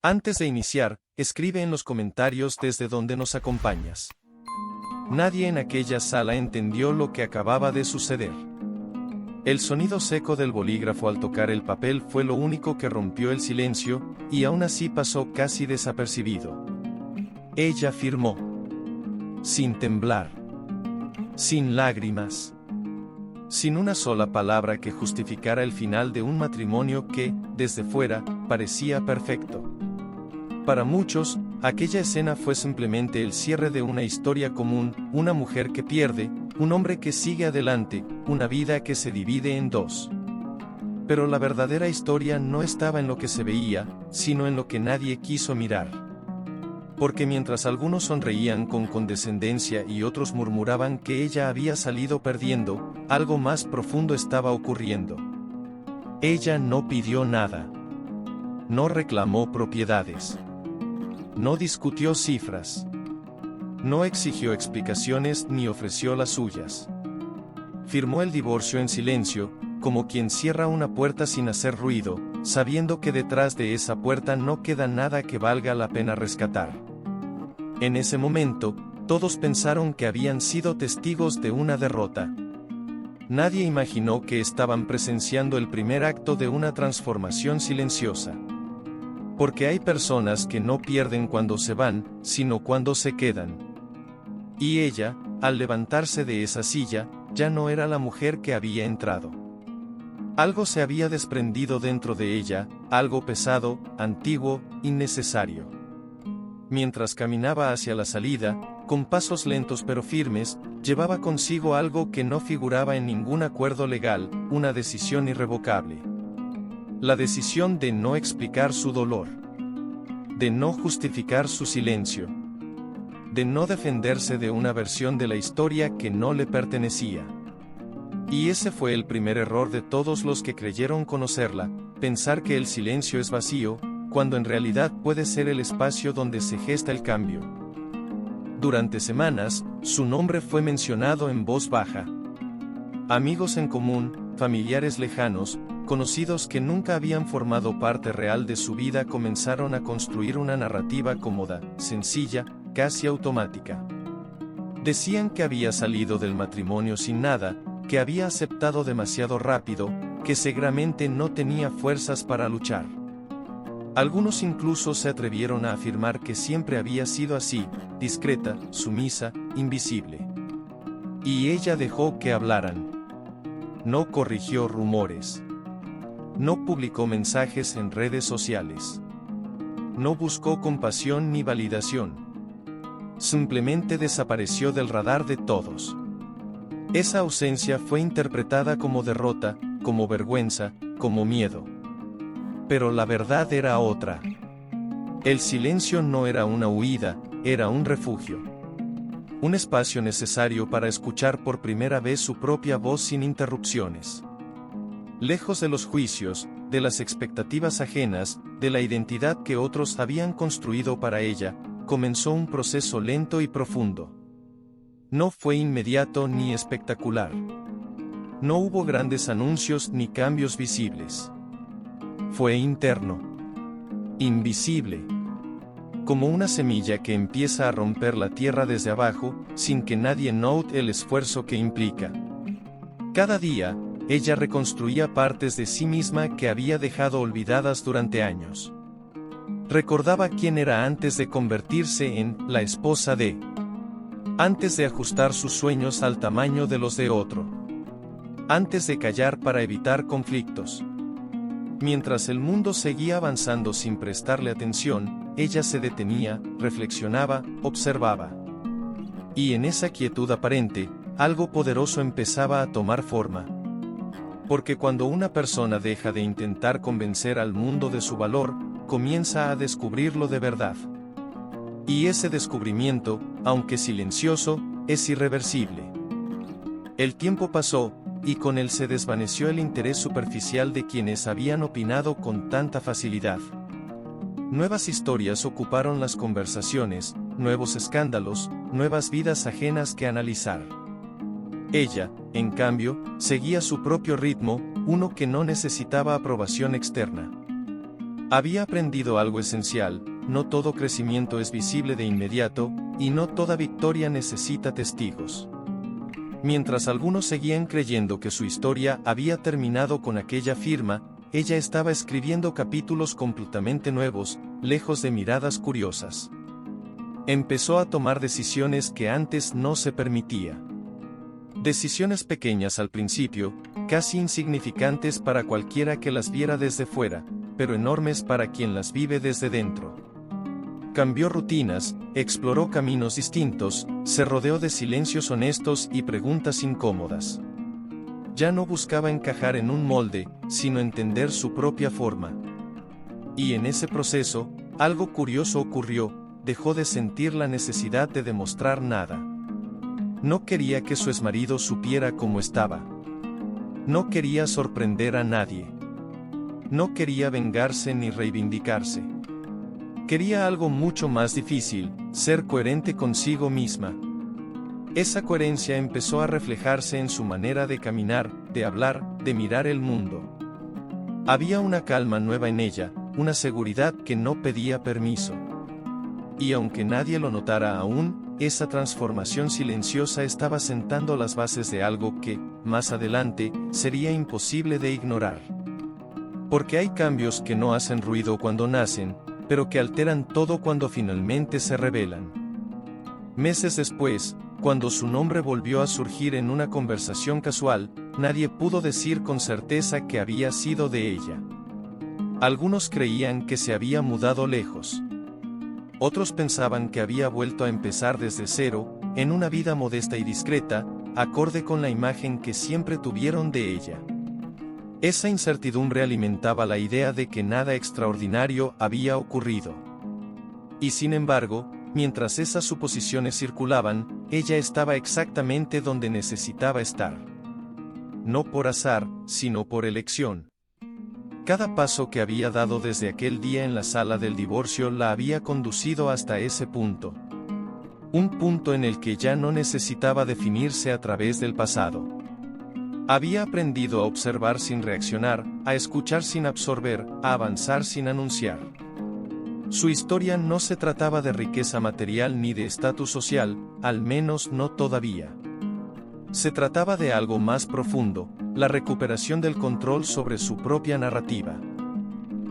Antes de iniciar, escribe en los comentarios desde donde nos acompañas. Nadie en aquella sala entendió lo que acababa de suceder. El sonido seco del bolígrafo al tocar el papel fue lo único que rompió el silencio, y aún así pasó casi desapercibido. Ella firmó. Sin temblar. Sin lágrimas. Sin una sola palabra que justificara el final de un matrimonio que, desde fuera, parecía perfecto. Para muchos, aquella escena fue simplemente el cierre de una historia común, una mujer que pierde, un hombre que sigue adelante, una vida que se divide en dos. Pero la verdadera historia no estaba en lo que se veía, sino en lo que nadie quiso mirar. Porque mientras algunos sonreían con condescendencia y otros murmuraban que ella había salido perdiendo, algo más profundo estaba ocurriendo. Ella no pidió nada. No reclamó propiedades. No discutió cifras. No exigió explicaciones ni ofreció las suyas. Firmó el divorcio en silencio, como quien cierra una puerta sin hacer ruido, sabiendo que detrás de esa puerta no queda nada que valga la pena rescatar. En ese momento, todos pensaron que habían sido testigos de una derrota. Nadie imaginó que estaban presenciando el primer acto de una transformación silenciosa. Porque hay personas que no pierden cuando se van, sino cuando se quedan. Y ella, al levantarse de esa silla, ya no era la mujer que había entrado. Algo se había desprendido dentro de ella, algo pesado, antiguo, innecesario. Mientras caminaba hacia la salida, con pasos lentos pero firmes, llevaba consigo algo que no figuraba en ningún acuerdo legal, una decisión irrevocable. La decisión de no explicar su dolor. De no justificar su silencio. De no defenderse de una versión de la historia que no le pertenecía. Y ese fue el primer error de todos los que creyeron conocerla, pensar que el silencio es vacío, cuando en realidad puede ser el espacio donde se gesta el cambio. Durante semanas, su nombre fue mencionado en voz baja. Amigos en común, familiares lejanos, conocidos que nunca habían formado parte real de su vida comenzaron a construir una narrativa cómoda, sencilla, casi automática. Decían que había salido del matrimonio sin nada, que había aceptado demasiado rápido, que seguramente no tenía fuerzas para luchar. Algunos incluso se atrevieron a afirmar que siempre había sido así, discreta, sumisa, invisible. Y ella dejó que hablaran. No corrigió rumores. No publicó mensajes en redes sociales. No buscó compasión ni validación. Simplemente desapareció del radar de todos. Esa ausencia fue interpretada como derrota, como vergüenza, como miedo. Pero la verdad era otra. El silencio no era una huida, era un refugio. Un espacio necesario para escuchar por primera vez su propia voz sin interrupciones. Lejos de los juicios, de las expectativas ajenas, de la identidad que otros habían construido para ella, comenzó un proceso lento y profundo. No fue inmediato ni espectacular. No hubo grandes anuncios ni cambios visibles. Fue interno. Invisible. Como una semilla que empieza a romper la tierra desde abajo, sin que nadie note el esfuerzo que implica. Cada día, ella reconstruía partes de sí misma que había dejado olvidadas durante años. Recordaba quién era antes de convertirse en la esposa de. Antes de ajustar sus sueños al tamaño de los de otro. Antes de callar para evitar conflictos. Mientras el mundo seguía avanzando sin prestarle atención, ella se detenía, reflexionaba, observaba. Y en esa quietud aparente, algo poderoso empezaba a tomar forma. Porque cuando una persona deja de intentar convencer al mundo de su valor, comienza a descubrirlo de verdad. Y ese descubrimiento, aunque silencioso, es irreversible. El tiempo pasó, y con él se desvaneció el interés superficial de quienes habían opinado con tanta facilidad. Nuevas historias ocuparon las conversaciones, nuevos escándalos, nuevas vidas ajenas que analizar. Ella, en cambio, seguía su propio ritmo, uno que no necesitaba aprobación externa. Había aprendido algo esencial: no todo crecimiento es visible de inmediato, y no toda victoria necesita testigos. Mientras algunos seguían creyendo que su historia había terminado con aquella firma, ella estaba escribiendo capítulos completamente nuevos, lejos de miradas curiosas. Empezó a tomar decisiones que antes no se permitía. Decisiones pequeñas al principio, casi insignificantes para cualquiera que las viera desde fuera, pero enormes para quien las vive desde dentro. Cambió rutinas, exploró caminos distintos, se rodeó de silencios honestos y preguntas incómodas. Ya no buscaba encajar en un molde, sino entender su propia forma. Y en ese proceso, algo curioso ocurrió: dejó de sentir la necesidad de demostrar nada. No quería que su exmarido supiera cómo estaba. No quería sorprender a nadie. No quería vengarse ni reivindicarse. Quería algo mucho más difícil: ser coherente consigo misma. Esa coherencia empezó a reflejarse en su manera de caminar, de hablar, de mirar el mundo. Había una calma nueva en ella, una seguridad que no pedía permiso. Y aunque nadie lo notara aún, esa transformación silenciosa estaba sentando las bases de algo que, más adelante, sería imposible de ignorar. Porque hay cambios que no hacen ruido cuando nacen, pero que alteran todo cuando finalmente se revelan. Meses después, cuando su nombre volvió a surgir en una conversación casual, nadie pudo decir con certeza que había sido de ella. Algunos creían que se había mudado lejos. Otros pensaban que había vuelto a empezar desde cero, en una vida modesta y discreta, acorde con la imagen que siempre tuvieron de ella. Esa incertidumbre alimentaba la idea de que nada extraordinario había ocurrido. Y sin embargo, mientras esas suposiciones circulaban, ella estaba exactamente donde necesitaba estar. No por azar, sino por elección. Cada paso que había dado desde aquel día en la sala del divorcio la había conducido hasta ese punto. Un punto en el que ya no necesitaba definirse a través del pasado. Había aprendido a observar sin reaccionar, a escuchar sin absorber, a avanzar sin anunciar. Su historia no se trataba de riqueza material ni de estatus social, al menos no todavía. Se trataba de algo más profundo: la recuperación del control sobre su propia narrativa.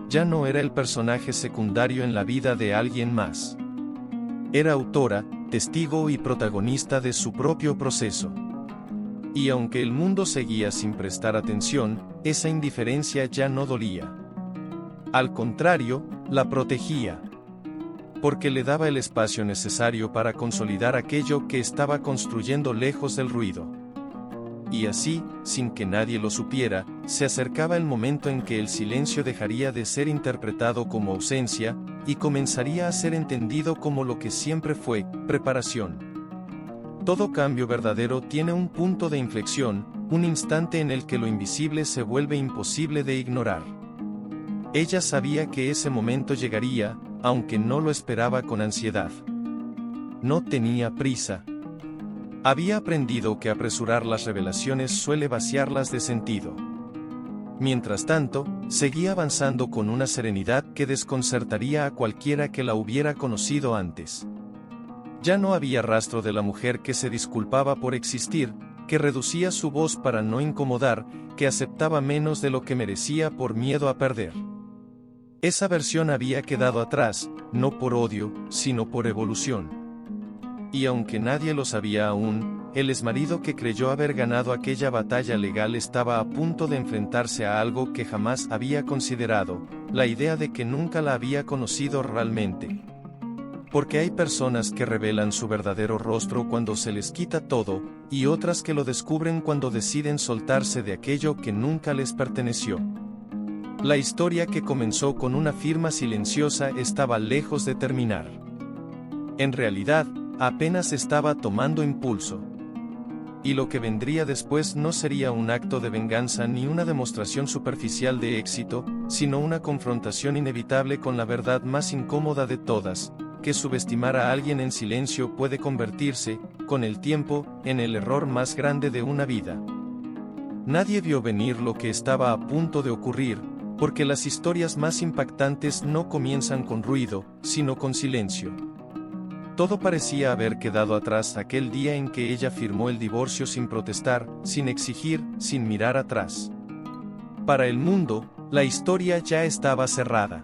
Ya no era el personaje secundario en la vida de alguien más. Era autora, testigo y protagonista de su propio proceso. Y aunque el mundo seguía sin prestar atención, esa indiferencia ya no dolía. Al contrario, la protegía. Porque le daba el espacio necesario para consolidar aquello que estaba construyendo lejos del ruido. Y así, sin que nadie lo supiera, se acercaba el momento en que el silencio dejaría de ser interpretado como ausencia, y comenzaría a ser entendido como lo que siempre fue: preparación. Todo cambio verdadero tiene un punto de inflexión, un instante en el que lo invisible se vuelve imposible de ignorar. Ella sabía que ese momento llegaría, aunque no lo esperaba con ansiedad. No tenía prisa. Había aprendido que apresurar las revelaciones suele vaciarlas de sentido. Mientras tanto, seguía avanzando con una serenidad que desconcertaría a cualquiera que la hubiera conocido antes. Ya no había rastro de la mujer que se disculpaba por existir, que reducía su voz para no incomodar, que aceptaba menos de lo que merecía por miedo a perder. Esa versión había quedado atrás, no por odio, sino por evolución. Y aunque nadie lo sabía aún, el exmarido que creyó haber ganado aquella batalla legal estaba a punto de enfrentarse a algo que jamás había considerado: la idea de que nunca la había conocido realmente. Porque hay personas que revelan su verdadero rostro cuando se les quita todo, y otras que lo descubren cuando deciden soltarse de aquello que nunca les perteneció. La historia que comenzó con una firma silenciosa estaba lejos de terminar. En realidad, apenas estaba tomando impulso. Y lo que vendría después no sería un acto de venganza ni una demostración superficial de éxito, sino una confrontación inevitable con la verdad más incómoda de todas: que subestimar a alguien en silencio puede convertirse, con el tiempo, en el error más grande de una vida. Nadie vio venir lo que estaba a punto de ocurrir, porque las historias más impactantes no comienzan con ruido, sino con silencio. Todo parecía haber quedado atrás aquel día en que ella firmó el divorcio sin protestar, sin exigir, sin mirar atrás. Para el mundo, la historia ya estaba cerrada.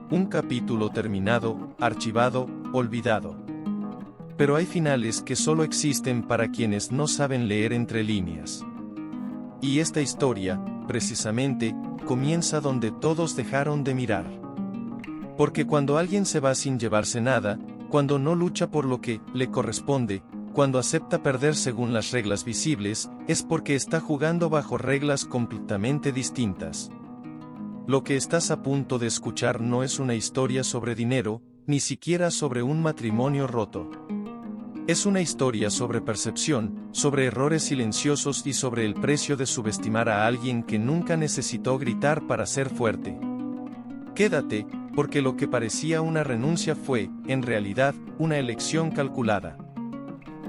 Un capítulo terminado, archivado, olvidado. Pero hay finales que solo existen para quienes no saben leer entre líneas. Y esta historia, precisamente, comienza donde todos dejaron de mirar. Porque cuando alguien se va sin llevarse nada, cuando no lucha por lo que le corresponde, cuando acepta perder según las reglas visibles, es porque está jugando bajo reglas completamente distintas. Lo que estás a punto de escuchar no es una historia sobre dinero, ni siquiera sobre un matrimonio roto. Es una historia sobre percepción, sobre errores silenciosos y sobre el precio de subestimar a alguien que nunca necesitó gritar para ser fuerte. Quédate, porque lo que parecía una renuncia fue, en realidad, una elección calculada.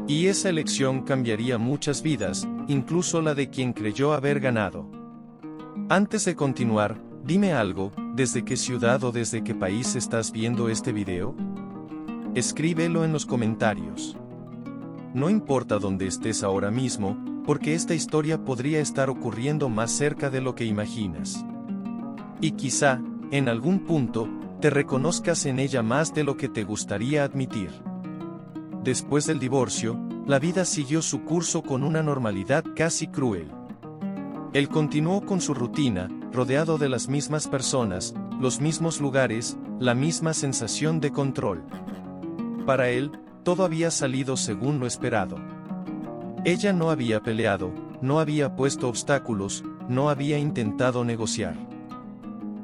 Y esa elección cambiaría muchas vidas, incluso la de quien creyó haber ganado. Antes de continuar, dime algo, ¿desde qué ciudad o desde qué país estás viendo este video? Escríbelo en los comentarios. No importa dónde estés ahora mismo, porque esta historia podría estar ocurriendo más cerca de lo que imaginas. Y quizá, en algún punto, te reconozcas en ella más de lo que te gustaría admitir. Después del divorcio, la vida siguió su curso con una normalidad casi cruel. Él continuó con su rutina, rodeado de las mismas personas, los mismos lugares, la misma sensación de control. Para él, todo había salido según lo esperado. Ella no había peleado, no había puesto obstáculos, no había intentado negociar.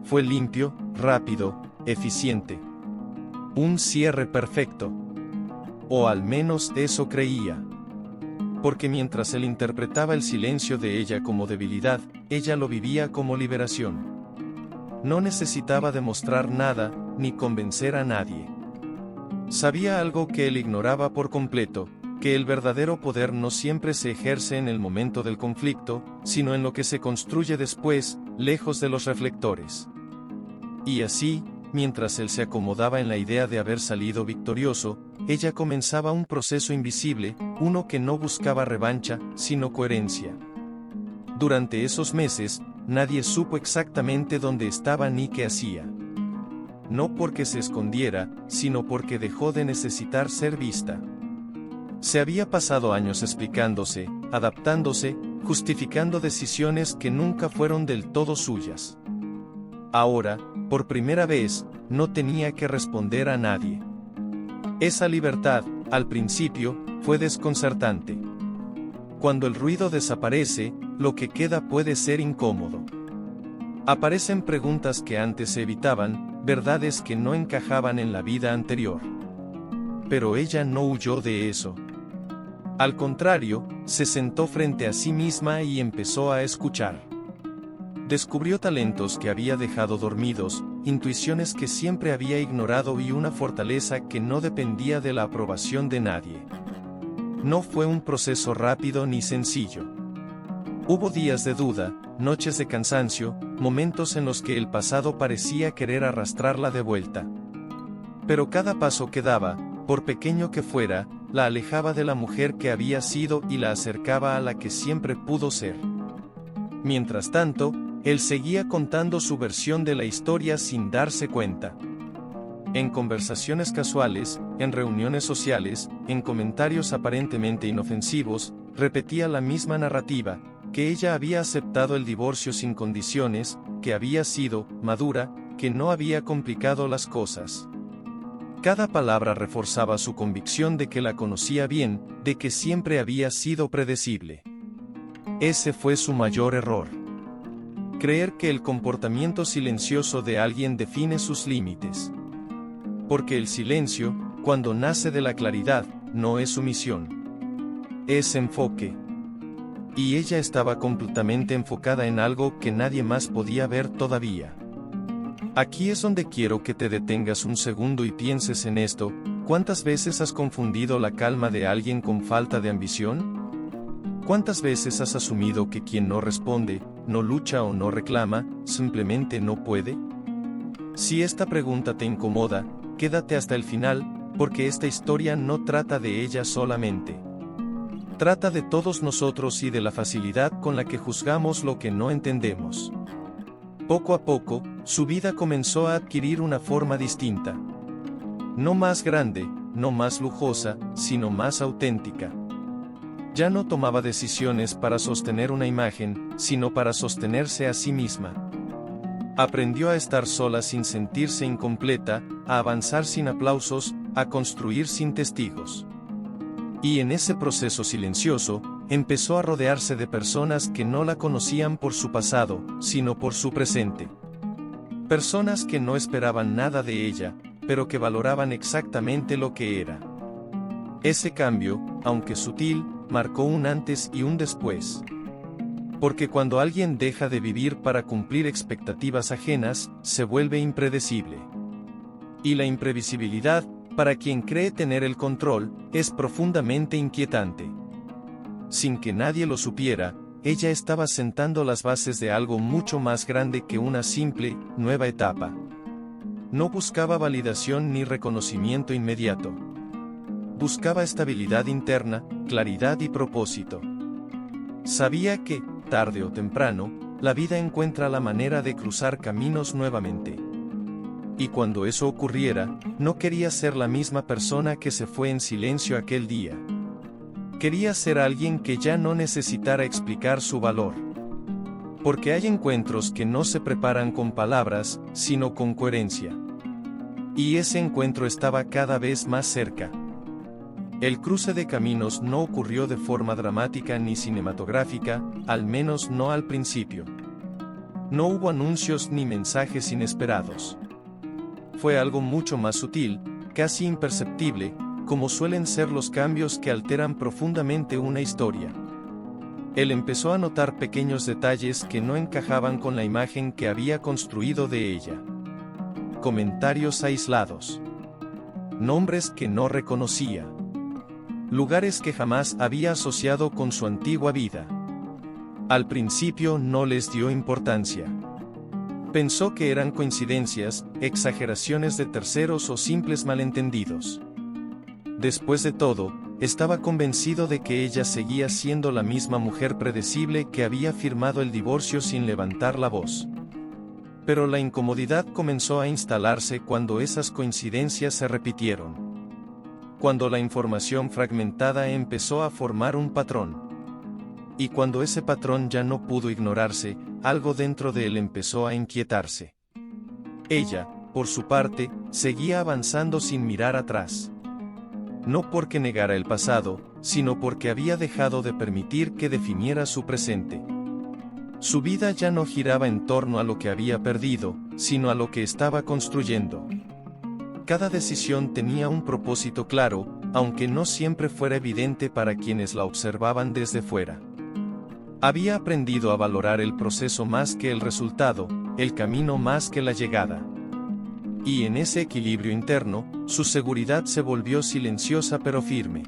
Fue limpio, rápido, eficiente. Un cierre perfecto. O al menos eso creía. Porque mientras él interpretaba el silencio de ella como debilidad, ella lo vivía como liberación. No necesitaba demostrar nada, ni convencer a nadie. Sabía algo que él ignoraba por completo, que el verdadero poder no siempre se ejerce en el momento del conflicto, sino en lo que se construye después, lejos de los reflectores. Y así, mientras él se acomodaba en la idea de haber salido victorioso, ella comenzaba un proceso invisible, uno que no buscaba revancha, sino coherencia. Durante esos meses, nadie supo exactamente dónde estaba ni qué hacía. No porque se escondiera, sino porque dejó de necesitar ser vista. Se había pasado años explicándose, adaptándose, justificando decisiones que nunca fueron del todo suyas. Ahora, por primera vez, no tenía que responder a nadie. Esa libertad, al principio, fue desconcertante. Cuando el ruido desaparece, lo que queda puede ser incómodo. Aparecen preguntas que antes se evitaban, verdades que no encajaban en la vida anterior. Pero ella no huyó de eso. Al contrario, se sentó frente a sí misma y empezó a escuchar. Descubrió talentos que había dejado dormidos, intuiciones que siempre había ignorado y una fortaleza que no dependía de la aprobación de nadie. No fue un proceso rápido ni sencillo. Hubo días de duda, noches de cansancio, momentos en los que el pasado parecía querer arrastrarla de vuelta. Pero cada paso que daba, por pequeño que fuera, la alejaba de la mujer que había sido y la acercaba a la que siempre pudo ser. Mientras tanto, él seguía contando su versión de la historia sin darse cuenta. En conversaciones casuales, en reuniones sociales, en comentarios aparentemente inofensivos, repetía la misma narrativa, que ella había aceptado el divorcio sin condiciones, que había sido madura, que no había complicado las cosas. Cada palabra reforzaba su convicción de que la conocía bien, de que siempre había sido predecible. Ese fue su mayor error. Creer que el comportamiento silencioso de alguien define sus límites. Porque el silencio, cuando nace de la claridad, no es sumisión. Es enfoque. Y ella estaba completamente enfocada en algo que nadie más podía ver todavía. Aquí es donde quiero que te detengas un segundo y pienses en esto. ¿Cuántas veces has confundido la calma de alguien con falta de ambición? ¿Cuántas veces has asumido que quien no responde, no lucha o no reclama, simplemente no puede? Si esta pregunta te incomoda, quédate hasta el final, porque esta historia no trata de ella solamente. Trata de todos nosotros y de la facilidad con la que juzgamos lo que no entendemos. Poco a poco, su vida comenzó a adquirir una forma distinta. No más grande, no más lujosa, sino más auténtica. Ya no tomaba decisiones para sostener una imagen, sino para sostenerse a sí misma. Aprendió a estar sola sin sentirse incompleta, a avanzar sin aplausos, a construir sin testigos. Y en ese proceso silencioso, empezó a rodearse de personas que no la conocían por su pasado, sino por su presente. Personas que no esperaban nada de ella, pero que valoraban exactamente lo que era. Ese cambio, aunque sutil, marcó un antes y un después. Porque cuando alguien deja de vivir para cumplir expectativas ajenas, se vuelve impredecible. Y la imprevisibilidad, para quien cree tener el control, es profundamente inquietante. Sin que nadie lo supiera, ella estaba sentando las bases de algo mucho más grande que una simple, nueva etapa. No buscaba validación ni reconocimiento inmediato. Buscaba estabilidad interna, claridad y propósito. Sabía que, tarde o temprano, la vida encuentra la manera de cruzar caminos nuevamente. Y cuando eso ocurriera, no quería ser la misma persona que se fue en silencio aquel día. Quería ser alguien que ya no necesitara explicar su valor. Porque hay encuentros que no se preparan con palabras, sino con coherencia. Y ese encuentro estaba cada vez más cerca. El cruce de caminos no ocurrió de forma dramática ni cinematográfica, al menos no al principio. No hubo anuncios ni mensajes inesperados. Fue algo mucho más sutil, casi imperceptible, como suelen ser los cambios que alteran profundamente una historia. Él empezó a notar pequeños detalles que no encajaban con la imagen que había construido de ella. Comentarios aislados. Nombres que no reconocía. Lugares que jamás había asociado con su antigua vida. Al principio no les dio importancia. Pensó que eran coincidencias, exageraciones de terceros o simples malentendidos. Después de todo, estaba convencido de que ella seguía siendo la misma mujer predecible que había firmado el divorcio sin levantar la voz. Pero la incomodidad comenzó a instalarse cuando esas coincidencias se repitieron. Cuando la información fragmentada empezó a formar un patrón. Y cuando ese patrón ya no pudo ignorarse, algo dentro de él empezó a inquietarse. Ella, por su parte, seguía avanzando sin mirar atrás. No porque negara el pasado, sino porque había dejado de permitir que definiera su presente. Su vida ya no giraba en torno a lo que había perdido, sino a lo que estaba construyendo. Cada decisión tenía un propósito claro, aunque no siempre fuera evidente para quienes la observaban desde fuera. Había aprendido a valorar el proceso más que el resultado, el camino más que la llegada. Y en ese equilibrio interno, su seguridad se volvió silenciosa pero firme.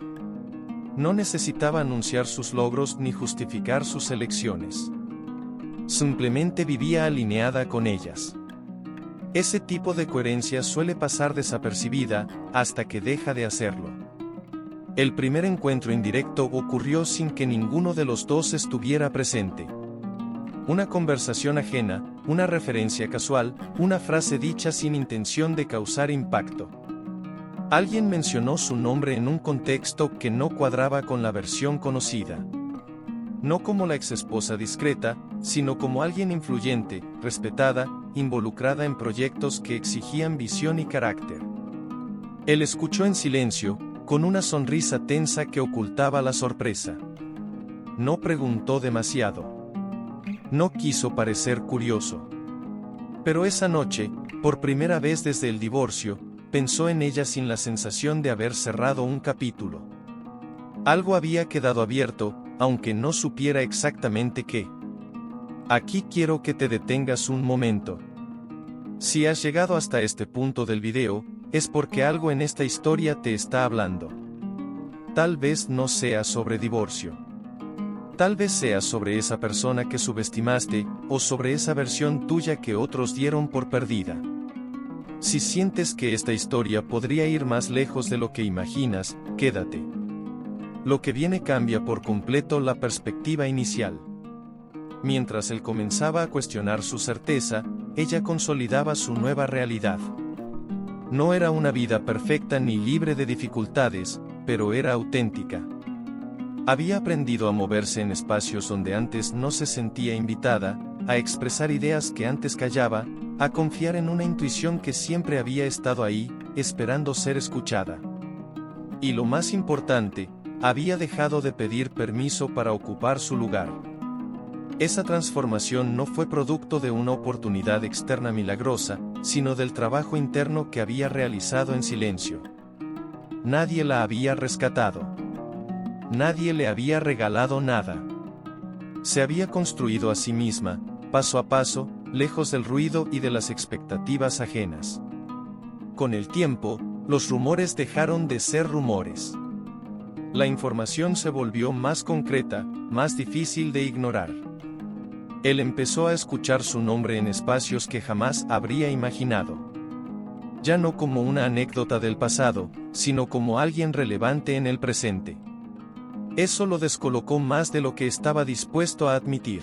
No necesitaba anunciar sus logros ni justificar sus elecciones. Simplemente vivía alineada con ellas. Ese tipo de coherencia suele pasar desapercibida, hasta que deja de hacerlo. El primer encuentro indirecto ocurrió sin que ninguno de los dos estuviera presente. Una conversación ajena, una referencia casual, una frase dicha sin intención de causar impacto. Alguien mencionó su nombre en un contexto que no cuadraba con la versión conocida. No como la exesposa discreta, sino como alguien influyente, respetada, involucrada en proyectos que exigían visión y carácter. Él escuchó en silencio, con una sonrisa tensa que ocultaba la sorpresa. No preguntó demasiado. No quiso parecer curioso. Pero esa noche, por primera vez desde el divorcio, pensó en ella sin la sensación de haber cerrado un capítulo. Algo había quedado abierto, aunque no supiera exactamente qué. Aquí quiero que te detengas un momento. Si has llegado hasta este punto del video, es porque algo en esta historia te está hablando. Tal vez no sea sobre divorcio. Tal vez sea sobre esa persona que subestimaste, o sobre esa versión tuya que otros dieron por perdida. Si sientes que esta historia podría ir más lejos de lo que imaginas, quédate. Lo que viene cambia por completo la perspectiva inicial. Mientras él comenzaba a cuestionar su certeza, ella consolidaba su nueva realidad. No era una vida perfecta ni libre de dificultades, pero era auténtica. Había aprendido a moverse en espacios donde antes no se sentía invitada, a expresar ideas que antes callaba, a confiar en una intuición que siempre había estado ahí, esperando ser escuchada. Y lo más importante, había dejado de pedir permiso para ocupar su lugar. Esa transformación no fue producto de una oportunidad externa milagrosa, sino del trabajo interno que había realizado en silencio. Nadie la había rescatado. Nadie le había regalado nada. Se había construido a sí misma, paso a paso, lejos del ruido y de las expectativas ajenas. Con el tiempo, los rumores dejaron de ser rumores. La información se volvió más concreta, más difícil de ignorar. Él empezó a escuchar su nombre en espacios que jamás habría imaginado. Ya no como una anécdota del pasado, sino como alguien relevante en el presente. Eso lo descolocó más de lo que estaba dispuesto a admitir.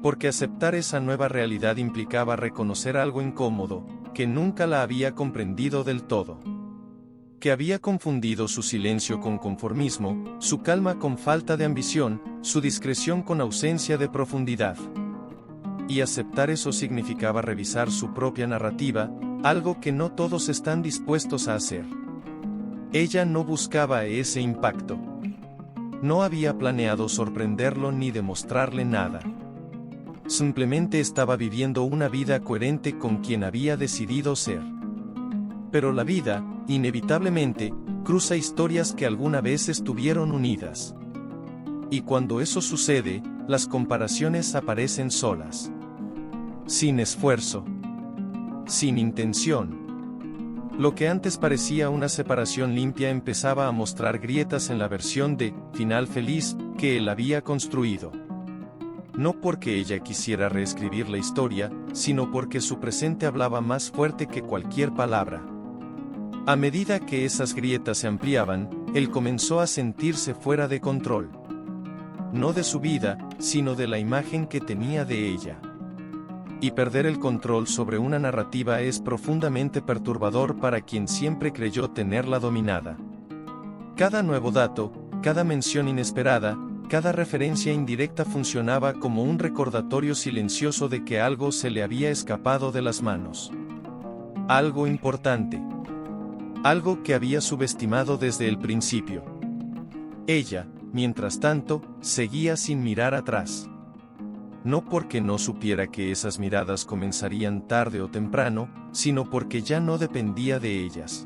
Porque aceptar esa nueva realidad implicaba reconocer algo incómodo, que nunca la había comprendido del todo. Que había confundido su silencio con conformismo, su calma con falta de ambición, su discreción con ausencia de profundidad. Y aceptar eso significaba revisar su propia narrativa, algo que no todos están dispuestos a hacer. Ella no buscaba ese impacto. No había planeado sorprenderlo ni demostrarle nada. Simplemente estaba viviendo una vida coherente con quien había decidido ser. Pero la vida, inevitablemente, cruza historias que alguna vez estuvieron unidas. Y cuando eso sucede, las comparaciones aparecen solas. Sin esfuerzo. Sin intención. Lo que antes parecía una separación limpia empezaba a mostrar grietas en la versión de final feliz que él había construido. No porque ella quisiera reescribir la historia, sino porque su presente hablaba más fuerte que cualquier palabra. A medida que esas grietas se ampliaban, él comenzó a sentirse fuera de control. No de su vida, sino de la imagen que tenía de ella. Y perder el control sobre una narrativa es profundamente perturbador para quien siempre creyó tenerla dominada. Cada nuevo dato, cada mención inesperada, cada referencia indirecta funcionaba como un recordatorio silencioso de que algo se le había escapado de las manos. Algo importante. Algo que había subestimado desde el principio. Ella, mientras tanto, seguía sin mirar atrás. No porque no supiera que esas miradas comenzarían tarde o temprano, sino porque ya no dependía de ellas.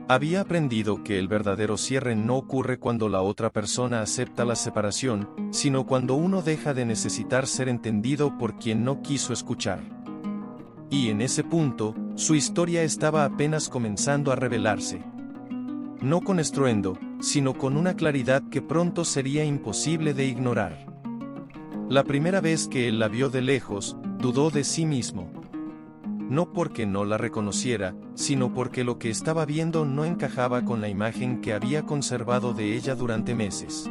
Había aprendido que el verdadero cierre no ocurre cuando la otra persona acepta la separación, sino cuando uno deja de necesitar ser entendido por quien no quiso escuchar. Y en ese punto, su historia estaba apenas comenzando a revelarse. No con estruendo, sino con una claridad que pronto sería imposible de ignorar. La primera vez que él la vio de lejos, dudó de sí mismo. No porque no la reconociera, sino porque lo que estaba viendo no encajaba con la imagen que había conservado de ella durante meses.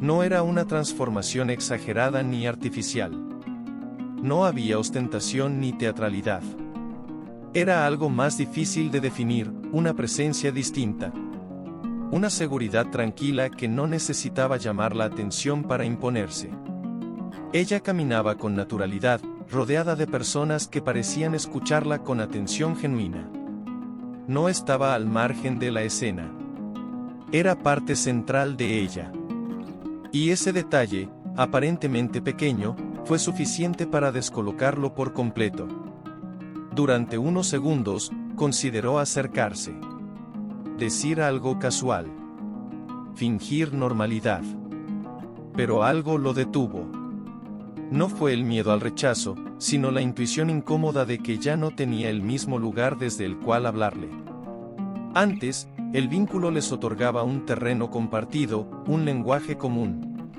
No era una transformación exagerada ni artificial. No había ostentación ni teatralidad. Era algo más difícil de definir, una presencia distinta. Una seguridad tranquila que no necesitaba llamar la atención para imponerse. Ella caminaba con naturalidad, rodeada de personas que parecían escucharla con atención genuina. No estaba al margen de la escena. Era parte central de ella. Y ese detalle, aparentemente pequeño, fue suficiente para descolocarlo por completo. Durante unos segundos, consideró acercarse. Decir algo casual. Fingir normalidad. Pero algo lo detuvo. No fue el miedo al rechazo, sino la intuición incómoda de que ya no tenía el mismo lugar desde el cual hablarle. Antes, el vínculo les otorgaba un terreno compartido, un lenguaje común.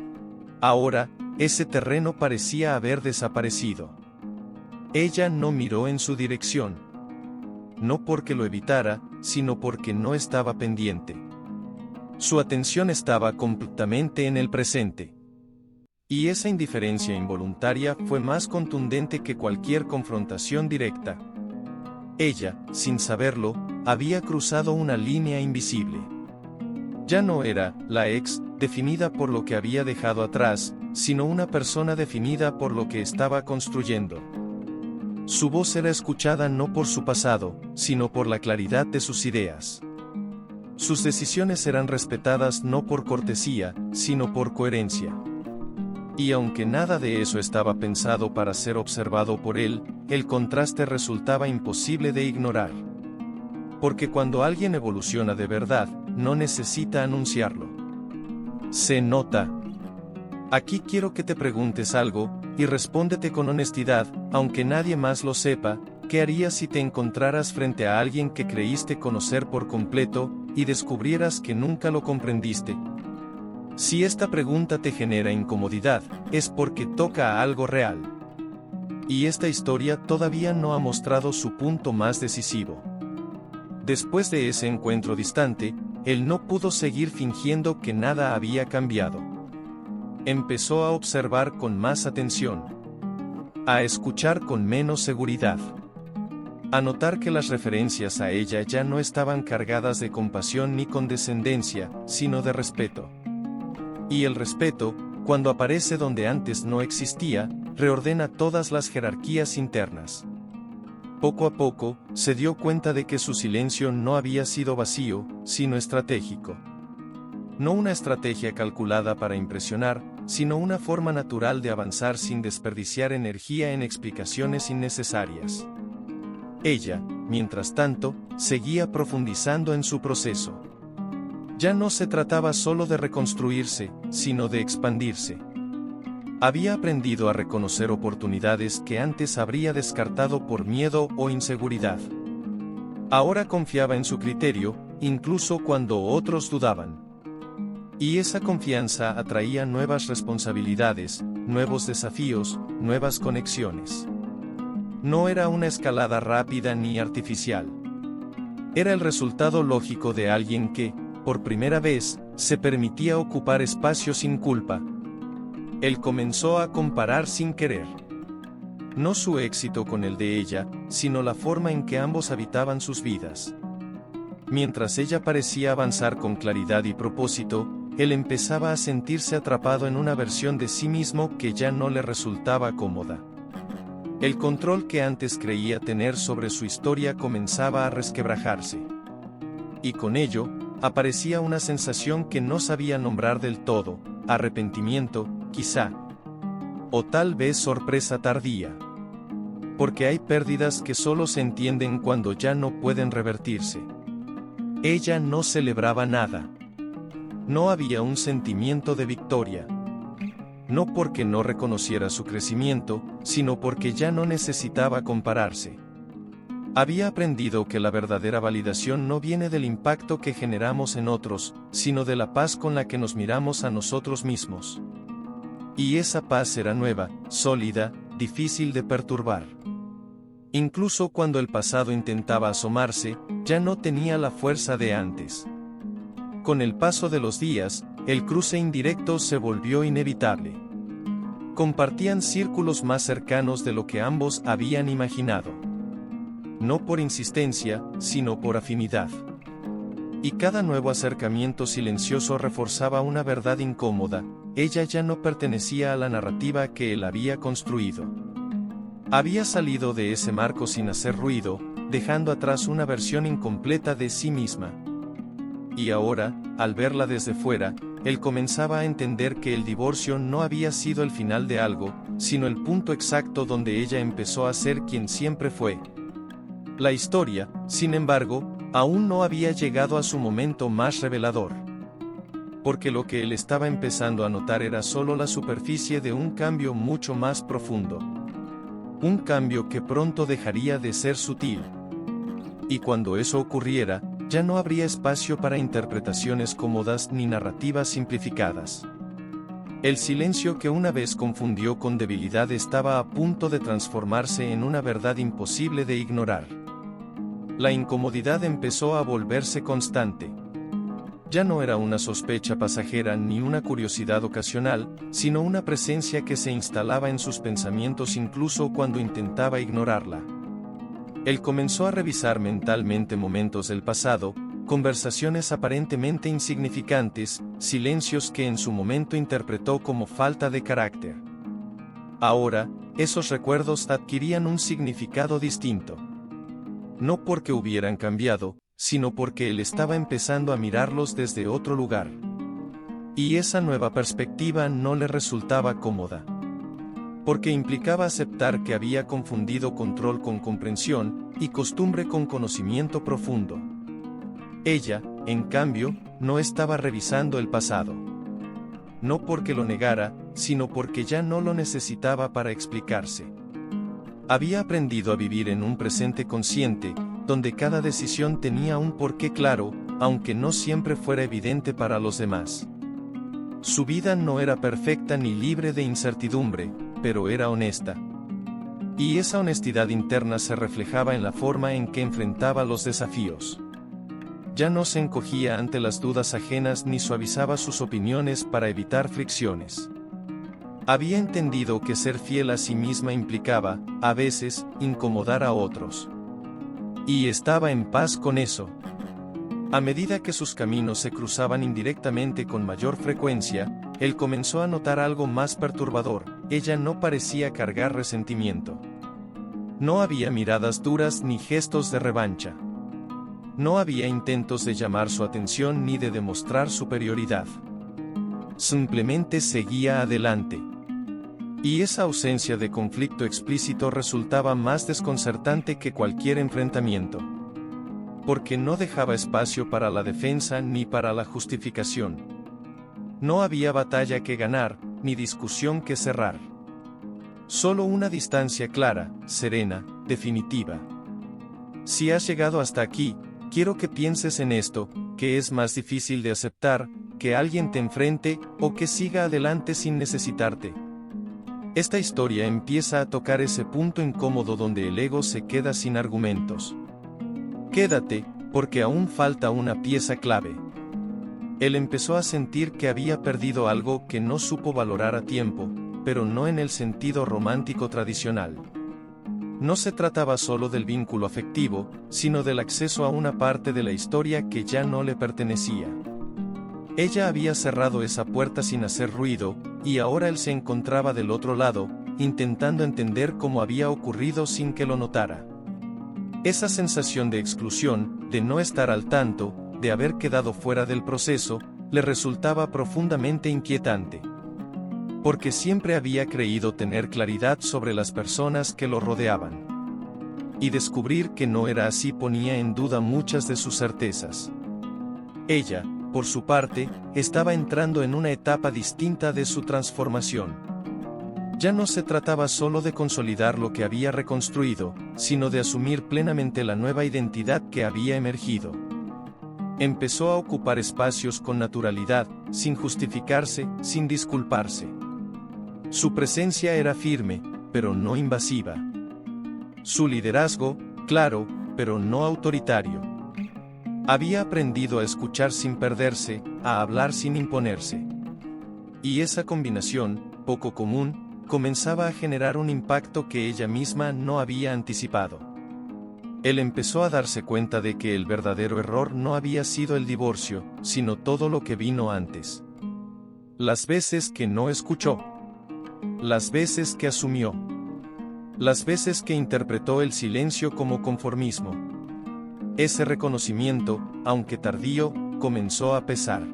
Ahora, ese terreno parecía haber desaparecido. Ella no miró en su dirección. No porque lo evitara, sino porque no estaba pendiente. Su atención estaba completamente en el presente. Y esa indiferencia involuntaria fue más contundente que cualquier confrontación directa. Ella, sin saberlo, había cruzado una línea invisible. Ya no era la ex, definida por lo que había dejado atrás, sino una persona definida por lo que estaba construyendo. Su voz era escuchada no por su pasado, sino por la claridad de sus ideas. Sus decisiones eran respetadas no por cortesía, sino por coherencia. Y aunque nada de eso estaba pensado para ser observado por él, el contraste resultaba imposible de ignorar. Porque cuando alguien evoluciona de verdad, no necesita anunciarlo. Se nota. Aquí quiero que te preguntes algo, y respóndete con honestidad, aunque nadie más lo sepa. ¿Qué harías si te encontraras frente a alguien que creíste conocer por completo, y descubrieras que nunca lo comprendiste? Si esta pregunta te genera incomodidad, es porque toca a algo real. Y esta historia todavía no ha mostrado su punto más decisivo. Después de ese encuentro distante, él no pudo seguir fingiendo que nada había cambiado. Empezó a observar con más atención. A escuchar con menos seguridad. A notar que las referencias a ella ya no estaban cargadas de compasión ni condescendencia, sino de respeto. Y el respeto, cuando aparece donde antes no existía, reordena todas las jerarquías internas. Poco a poco, se dio cuenta de que su silencio no había sido vacío, sino estratégico. No una estrategia calculada para impresionar, sino una forma natural de avanzar sin desperdiciar energía en explicaciones innecesarias. Ella, mientras tanto, seguía profundizando en su proceso. Ya no se trataba solo de reconstruirse, sino de expandirse. Había aprendido a reconocer oportunidades que antes habría descartado por miedo o inseguridad. Ahora confiaba en su criterio, incluso cuando otros dudaban. Y esa confianza atraía nuevas responsabilidades, nuevos desafíos, nuevas conexiones. No era una escalada rápida ni artificial. Era el resultado lógico de alguien que, por primera vez, se permitía ocupar espacio sin culpa. Él comenzó a comparar sin querer. No su éxito con el de ella, sino la forma en que ambos habitaban sus vidas. Mientras ella parecía avanzar con claridad y propósito, él empezaba a sentirse atrapado en una versión de sí mismo que ya no le resultaba cómoda. El control que antes creía tener sobre su historia comenzaba a resquebrajarse. Y con ello, aparecía una sensación que no sabía nombrar del todo, arrepentimiento, quizá. O tal vez sorpresa tardía. Porque hay pérdidas que solo se entienden cuando ya no pueden revertirse. Ella no celebraba nada. No había un sentimiento de victoria. No porque no reconociera su crecimiento, sino porque ya no necesitaba compararse. Había aprendido que la verdadera validación no viene del impacto que generamos en otros, sino de la paz con la que nos miramos a nosotros mismos. Y esa paz era nueva, sólida, difícil de perturbar. Incluso cuando el pasado intentaba asomarse, ya no tenía la fuerza de antes. Con el paso de los días, el cruce indirecto se volvió inevitable. Compartían círculos más cercanos de lo que ambos habían imaginado. No por insistencia, sino por afinidad. Y cada nuevo acercamiento silencioso reforzaba una verdad incómoda: ella ya no pertenecía a la narrativa que él había construido. Había salido de ese marco sin hacer ruido, dejando atrás una versión incompleta de sí misma. Y ahora, al verla desde fuera, él comenzaba a entender que el divorcio no había sido el final de algo, sino el punto exacto donde ella empezó a ser quien siempre fue. La historia, sin embargo, aún no había llegado a su momento más revelador. Porque lo que él estaba empezando a notar era solo la superficie de un cambio mucho más profundo. Un cambio que pronto dejaría de ser sutil. Y cuando eso ocurriera, ya no habría espacio para interpretaciones cómodas ni narrativas simplificadas. El silencio que una vez confundió con debilidad estaba a punto de transformarse en una verdad imposible de ignorar. La incomodidad empezó a volverse constante. Ya no era una sospecha pasajera ni una curiosidad ocasional, sino una presencia que se instalaba en sus pensamientos incluso cuando intentaba ignorarla. Él comenzó a revisar mentalmente momentos del pasado, conversaciones aparentemente insignificantes, silencios que en su momento interpretó como falta de carácter. Ahora, esos recuerdos adquirían un significado distinto. No porque hubieran cambiado, sino porque él estaba empezando a mirarlos desde otro lugar. Y esa nueva perspectiva no le resultaba cómoda. Porque implicaba aceptar que había confundido control con comprensión, y costumbre con conocimiento profundo. Ella, en cambio, no estaba revisando el pasado. No porque lo negara, sino porque ya no lo necesitaba para explicarse. Había aprendido a vivir en un presente consciente, donde cada decisión tenía un porqué claro, aunque no siempre fuera evidente para los demás. Su vida no era perfecta ni libre de incertidumbre, pero era honesta. Y esa honestidad interna se reflejaba en la forma en que enfrentaba los desafíos. Ya no se encogía ante las dudas ajenas ni suavizaba sus opiniones para evitar fricciones. Había entendido que ser fiel a sí misma implicaba, a veces, incomodar a otros. Y estaba en paz con eso. A medida que sus caminos se cruzaban indirectamente con mayor frecuencia, él comenzó a notar algo más perturbador: ella no parecía cargar resentimiento. No había miradas duras ni gestos de revancha. No había intentos de llamar su atención ni de demostrar superioridad. Simplemente seguía adelante. Y esa ausencia de conflicto explícito resultaba más desconcertante que cualquier enfrentamiento. Porque no dejaba espacio para la defensa ni para la justificación. No había batalla que ganar, ni discusión que cerrar. Solo una distancia clara, serena, definitiva. Si has llegado hasta aquí, quiero que pienses en esto: que es más difícil de aceptar, que alguien te enfrente, o que siga adelante sin necesitarte. Esta historia empieza a tocar ese punto incómodo donde el ego se queda sin argumentos. Quédate, porque aún falta una pieza clave. Él empezó a sentir que había perdido algo que no supo valorar a tiempo, pero no en el sentido romántico tradicional. No se trataba solo del vínculo afectivo, sino del acceso a una parte de la historia que ya no le pertenecía. Ella había cerrado esa puerta sin hacer ruido, y ahora él se encontraba del otro lado, intentando entender cómo había ocurrido sin que lo notara. Esa sensación de exclusión, de no estar al tanto, de haber quedado fuera del proceso, le resultaba profundamente inquietante. Porque siempre había creído tener claridad sobre las personas que lo rodeaban. Y descubrir que no era así ponía en duda muchas de sus certezas. Ella, por su parte, estaba entrando en una etapa distinta de su transformación. Ya no se trataba solo de consolidar lo que había reconstruido, sino de asumir plenamente la nueva identidad que había emergido. Empezó a ocupar espacios con naturalidad, sin justificarse, sin disculparse. Su presencia era firme, pero no invasiva. Su liderazgo, claro, pero no autoritario. Había aprendido a escuchar sin perderse, a hablar sin imponerse. Y esa combinación, poco común, comenzaba a generar un impacto que ella misma no había anticipado. Él empezó a darse cuenta de que el verdadero error no había sido el divorcio, sino todo lo que vino antes. Las veces que no escuchó. Las veces que asumió. Las veces que interpretó el silencio como conformismo. Ese reconocimiento, aunque tardío, comenzó a pesar.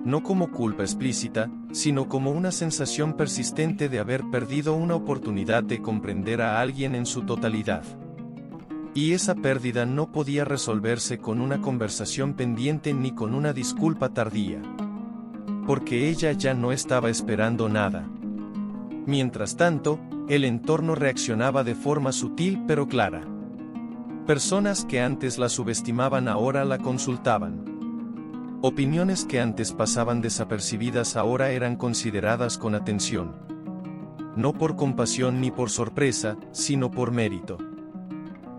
No como culpa explícita, sino como una sensación persistente de haber perdido una oportunidad de comprender a alguien en su totalidad. Y esa pérdida no podía resolverse con una conversación pendiente ni con una disculpa tardía. Porque ella ya no estaba esperando nada. Mientras tanto, el entorno reaccionaba de forma sutil pero clara. Personas que antes la subestimaban ahora la consultaban. Opiniones que antes pasaban desapercibidas ahora eran consideradas con atención. No por compasión ni por sorpresa, sino por mérito.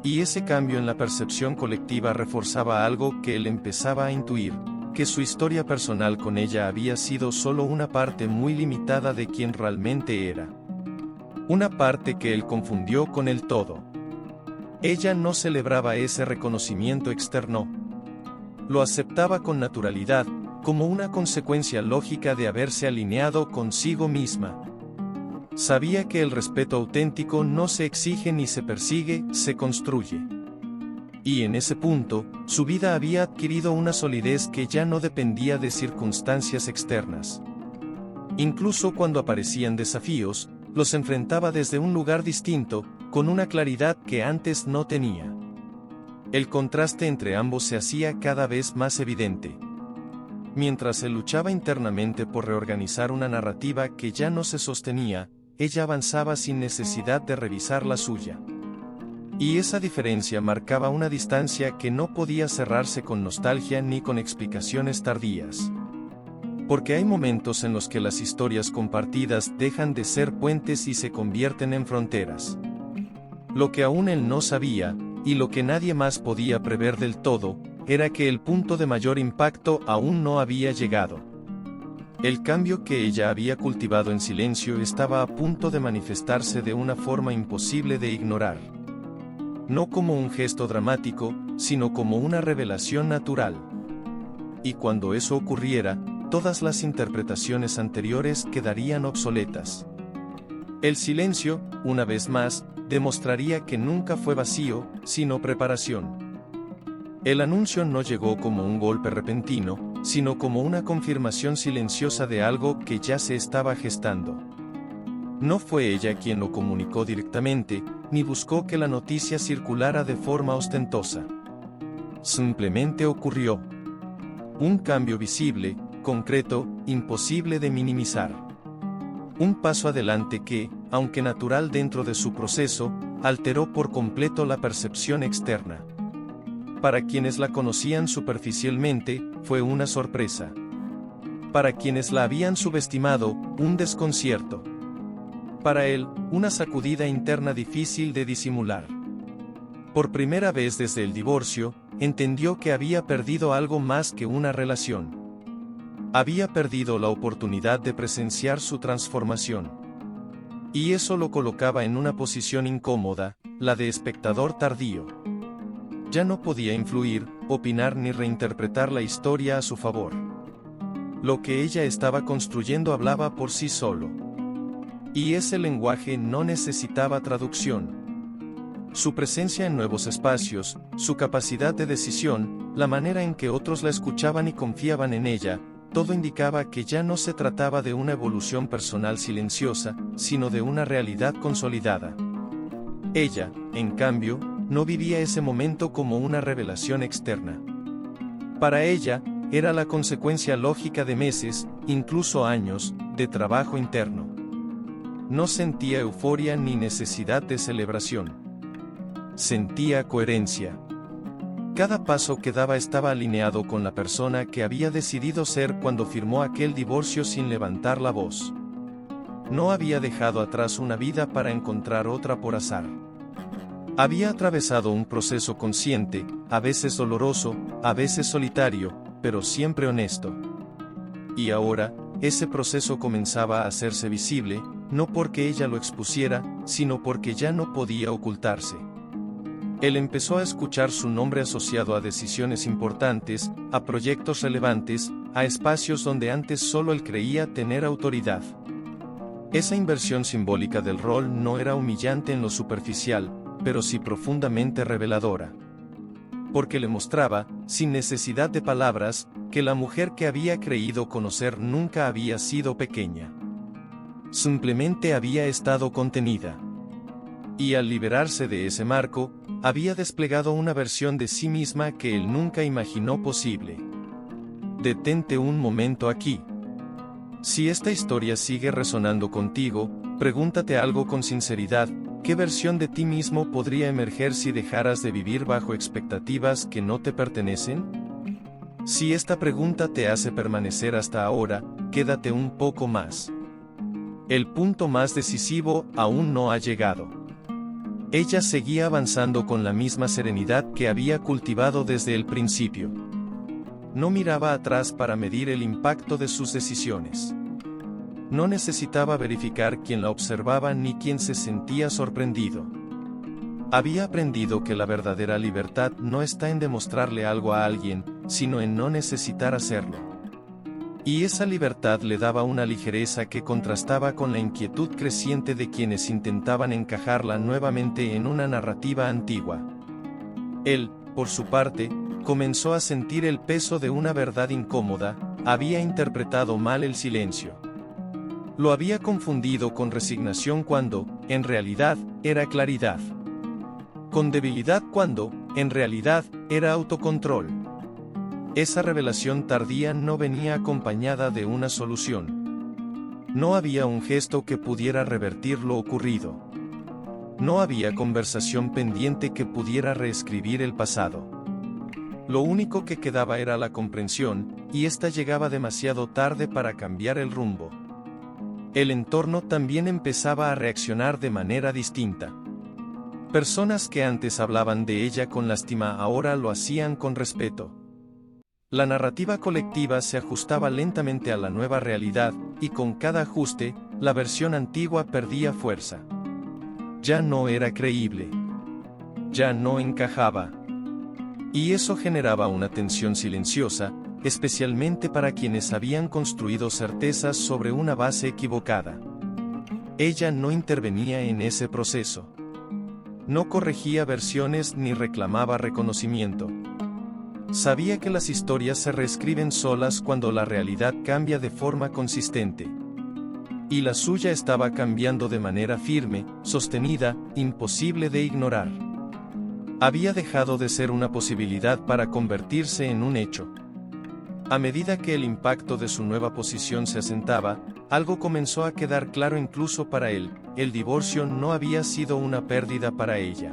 Y ese cambio en la percepción colectiva reforzaba algo que él empezaba a intuir, que su historia personal con ella había sido solo una parte muy limitada de quien realmente era. Una parte que él confundió con el todo. Ella no celebraba ese reconocimiento externo. Lo aceptaba con naturalidad, como una consecuencia lógica de haberse alineado consigo misma. Sabía que el respeto auténtico no se exige ni se persigue, se construye. Y en ese punto, su vida había adquirido una solidez que ya no dependía de circunstancias externas. Incluso cuando aparecían desafíos, los enfrentaba desde un lugar distinto, con una claridad que antes no tenía. El contraste entre ambos se hacía cada vez más evidente. Mientras él luchaba internamente por reorganizar una narrativa que ya no se sostenía, ella avanzaba sin necesidad de revisar la suya. Y esa diferencia marcaba una distancia que no podía cerrarse con nostalgia ni con explicaciones tardías. Porque hay momentos en los que las historias compartidas dejan de ser puentes y se convierten en fronteras. Lo que aún él no sabía, y lo que nadie más podía prever del todo, era que el punto de mayor impacto aún no había llegado. El cambio que ella había cultivado en silencio estaba a punto de manifestarse de una forma imposible de ignorar. No como un gesto dramático, sino como una revelación natural. Y cuando eso ocurriera, todas las interpretaciones anteriores quedarían obsoletas. El silencio, una vez más, demostraría que nunca fue vacío, sino preparación. El anuncio no llegó como un golpe repentino, sino como una confirmación silenciosa de algo que ya se estaba gestando. No fue ella quien lo comunicó directamente, ni buscó que la noticia circulara de forma ostentosa. Simplemente ocurrió. Un cambio visible, concreto, imposible de minimizar. Un paso adelante que, aunque natural dentro de su proceso, alteró por completo la percepción externa. Para quienes la conocían superficialmente, fue una sorpresa. Para quienes la habían subestimado, un desconcierto. Para él, una sacudida interna difícil de disimular. Por primera vez desde el divorcio, entendió que había perdido algo más que una relación. Había perdido la oportunidad de presenciar su transformación. Y eso lo colocaba en una posición incómoda, la de espectador tardío. Ya no podía influir, opinar ni reinterpretar la historia a su favor. Lo que ella estaba construyendo hablaba por sí solo. Y ese lenguaje no necesitaba traducción. Su presencia en nuevos espacios, su capacidad de decisión, la manera en que otros la escuchaban y confiaban en ella, todo indicaba que ya no se trataba de una evolución personal silenciosa, sino de una realidad consolidada. Ella, en cambio, no vivía ese momento como una revelación externa. Para ella, era la consecuencia lógica de meses, incluso años, de trabajo interno. No sentía euforia ni necesidad de celebración. Sentía coherencia. Cada paso que daba estaba alineado con la persona que había decidido ser cuando firmó aquel divorcio sin levantar la voz. No había dejado atrás una vida para encontrar otra por azar. Había atravesado un proceso consciente, a veces doloroso, a veces solitario, pero siempre honesto. Y ahora, ese proceso comenzaba a hacerse visible, no porque ella lo expusiera, sino porque ya no podía ocultarse. Él empezó a escuchar su nombre asociado a decisiones importantes, a proyectos relevantes, a espacios donde antes solo él creía tener autoridad. Esa inversión simbólica del rol no era humillante en lo superficial, pero sí profundamente reveladora. Porque le mostraba, sin necesidad de palabras, que la mujer que había creído conocer nunca había sido pequeña. Simplemente había estado contenida. Y al liberarse de ese marco, había desplegado una versión de sí misma que él nunca imaginó posible. Detente un momento aquí. Si esta historia sigue resonando contigo, pregúntate algo con sinceridad: ¿qué versión de ti mismo podría emerger si dejaras de vivir bajo expectativas que no te pertenecen? Si esta pregunta te hace permanecer hasta ahora, quédate un poco más. El punto más decisivo aún no ha llegado. Ella seguía avanzando con la misma serenidad que había cultivado desde el principio. No miraba atrás para medir el impacto de sus decisiones. No necesitaba verificar quién la observaba ni quién se sentía sorprendido. Había aprendido que la verdadera libertad no está en demostrarle algo a alguien, sino en no necesitar hacerlo. Y esa libertad le daba una ligereza que contrastaba con la inquietud creciente de quienes intentaban encajarla nuevamente en una narrativa antigua. Él, por su parte, comenzó a sentir el peso de una verdad incómoda: había interpretado mal el silencio. Lo había confundido con resignación cuando, en realidad, era claridad. Con debilidad cuando, en realidad, era autocontrol. Esa revelación tardía no venía acompañada de una solución. No había un gesto que pudiera revertir lo ocurrido. No había conversación pendiente que pudiera reescribir el pasado. Lo único que quedaba era la comprensión, y ésta llegaba demasiado tarde para cambiar el rumbo. El entorno también empezaba a reaccionar de manera distinta. Personas que antes hablaban de ella con lástima ahora lo hacían con respeto. La narrativa colectiva se ajustaba lentamente a la nueva realidad, y con cada ajuste, la versión antigua perdía fuerza. Ya no era creíble. Ya no encajaba. Y eso generaba una tensión silenciosa, especialmente para quienes habían construido certezas sobre una base equivocada. Ella no intervenía en ese proceso. No corregía versiones ni reclamaba reconocimiento. Sabía que las historias se reescriben solas cuando la realidad cambia de forma consistente. Y la suya estaba cambiando de manera firme, sostenida, imposible de ignorar. Había dejado de ser una posibilidad para convertirse en un hecho. A medida que el impacto de su nueva posición se asentaba, algo comenzó a quedar claro incluso para él: el divorcio no había sido una pérdida para ella.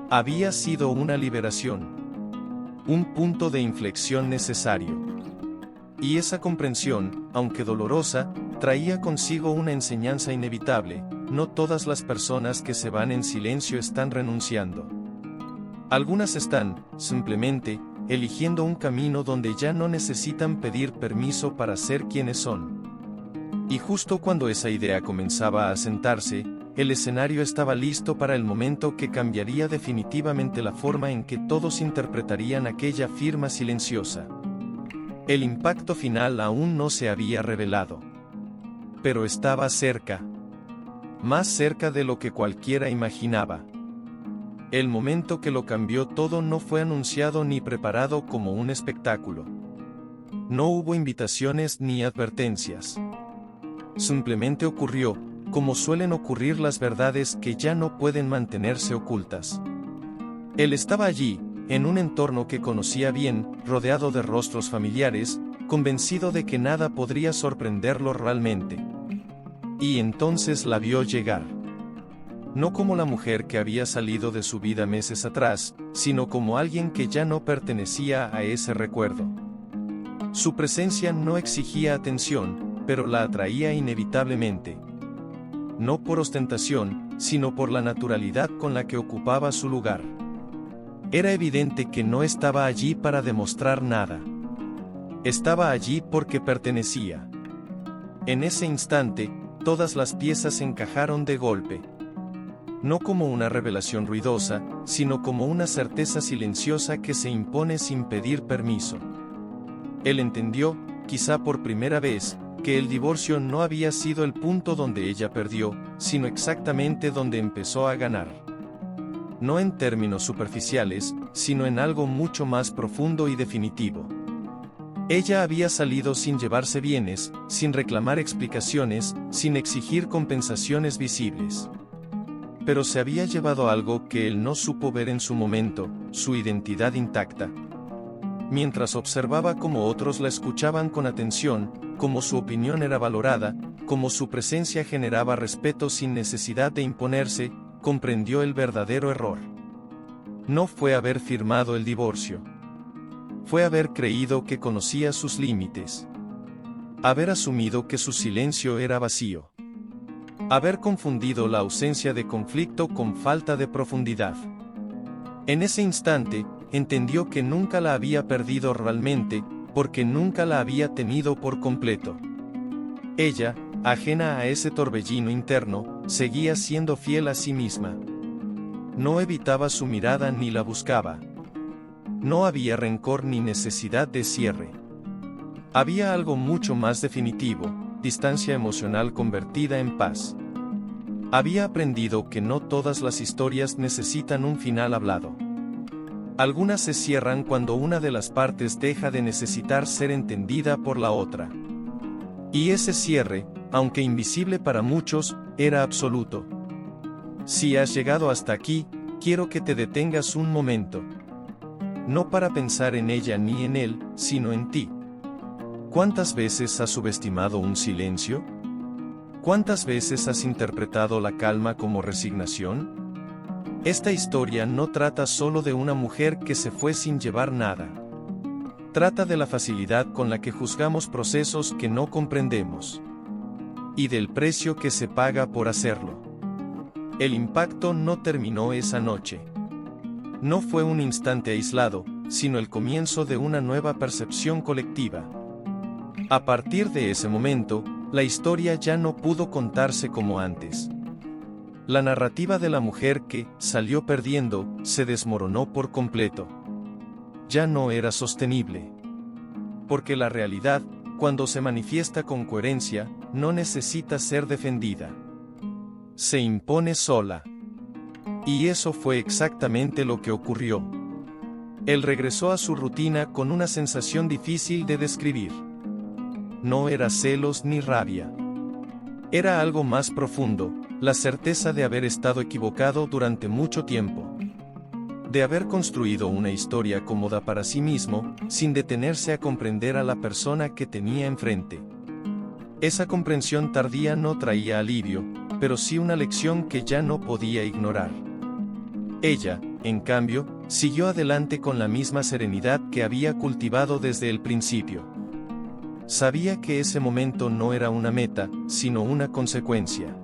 Había sido una liberación. Un punto de inflexión necesario. Y esa comprensión, aunque dolorosa, traía consigo una enseñanza inevitable: no todas las personas que se van en silencio están renunciando. Algunas están, simplemente, eligiendo un camino donde ya no necesitan pedir permiso para ser quienes son. Y justo cuando esa idea comenzaba a asentarse, el escenario estaba listo para el momento que cambiaría definitivamente la forma en que todos interpretarían aquella firma silenciosa. El impacto final aún no se había revelado. Pero estaba cerca. Más cerca de lo que cualquiera imaginaba. El momento que lo cambió todo no fue anunciado ni preparado como un espectáculo. No hubo invitaciones ni advertencias. Simplemente ocurrió, como suelen ocurrir las verdades que ya no pueden mantenerse ocultas. Él estaba allí, en un entorno que conocía bien, rodeado de rostros familiares, convencido de que nada podría sorprenderlo realmente. Y entonces la vio llegar. No como la mujer que había salido de su vida meses atrás, sino como alguien que ya no pertenecía a ese recuerdo. Su presencia no exigía atención, pero la atraía inevitablemente. No por ostentación, sino por la naturalidad con la que ocupaba su lugar. Era evidente que no estaba allí para demostrar nada. Estaba allí porque pertenecía. En ese instante, todas las piezas encajaron de golpe. No como una revelación ruidosa, sino como una certeza silenciosa que se impone sin pedir permiso. Él entendió, quizá por primera vez, que el divorcio no había sido el punto donde ella perdió, sino exactamente donde empezó a ganar. No en términos superficiales, sino en algo mucho más profundo y definitivo. Ella había salido sin llevarse bienes, sin reclamar explicaciones, sin exigir compensaciones visibles. Pero se había llevado algo que él no supo ver en su momento: su identidad intacta. Mientras observaba cómo otros la escuchaban con atención, cómo su opinión era valorada, cómo su presencia generaba respeto sin necesidad de imponerse, comprendió el verdadero error. No fue haber firmado el divorcio. fue haber creído que conocía sus límites. Haber asumido que su silencio era vacío. Haber confundido la ausencia de conflicto con falta de profundidad. En ese instante, entendió que nunca la había perdido realmente, porque nunca la había tenido por completo. Ella, ajena a ese torbellino interno, seguía siendo fiel a sí misma. No evitaba su mirada ni la buscaba. No había rencor ni necesidad de cierre. Había algo mucho más definitivo, distancia emocional convertida en paz. Había aprendido que no todas las historias necesitan un final hablado. Algunas se cierran cuando una de las partes deja de necesitar ser entendida por la otra. Y ese cierre, aunque invisible para muchos, era absoluto. Si has llegado hasta aquí, quiero que te detengas un momento. No para pensar en ella ni en él, sino en ti. ¿Cuántas veces has subestimado un silencio? ¿Cuántas veces has interpretado la calma como resignación? Esta historia no trata solo de una mujer que se fue sin llevar nada. Trata de la facilidad con la que juzgamos procesos que no comprendemos. Y del precio que se paga por hacerlo. El impacto no terminó esa noche. No fue un instante aislado, sino el comienzo de una nueva percepción colectiva. A partir de ese momento, la historia ya no pudo contarse como antes. La narrativa de la mujer que salió perdiendo se desmoronó por completo. Ya no era sostenible. Porque la realidad, cuando se manifiesta con coherencia, no necesita ser defendida. Se impone sola. Y eso fue exactamente lo que ocurrió. Él regresó a su rutina con una sensación difícil de describir. No era celos ni rabia. Era algo más profundo, la certeza de haber estado equivocado durante mucho tiempo. De haber construido una historia cómoda para sí mismo, sin detenerse a comprender a la persona que tenía enfrente. Esa comprensión tardía no traía alivio, pero sí una lección que ya no podía ignorar. Ella, en cambio, siguió adelante con la misma serenidad que había cultivado desde el principio. Sabía que ese momento no era una meta, sino una consecuencia.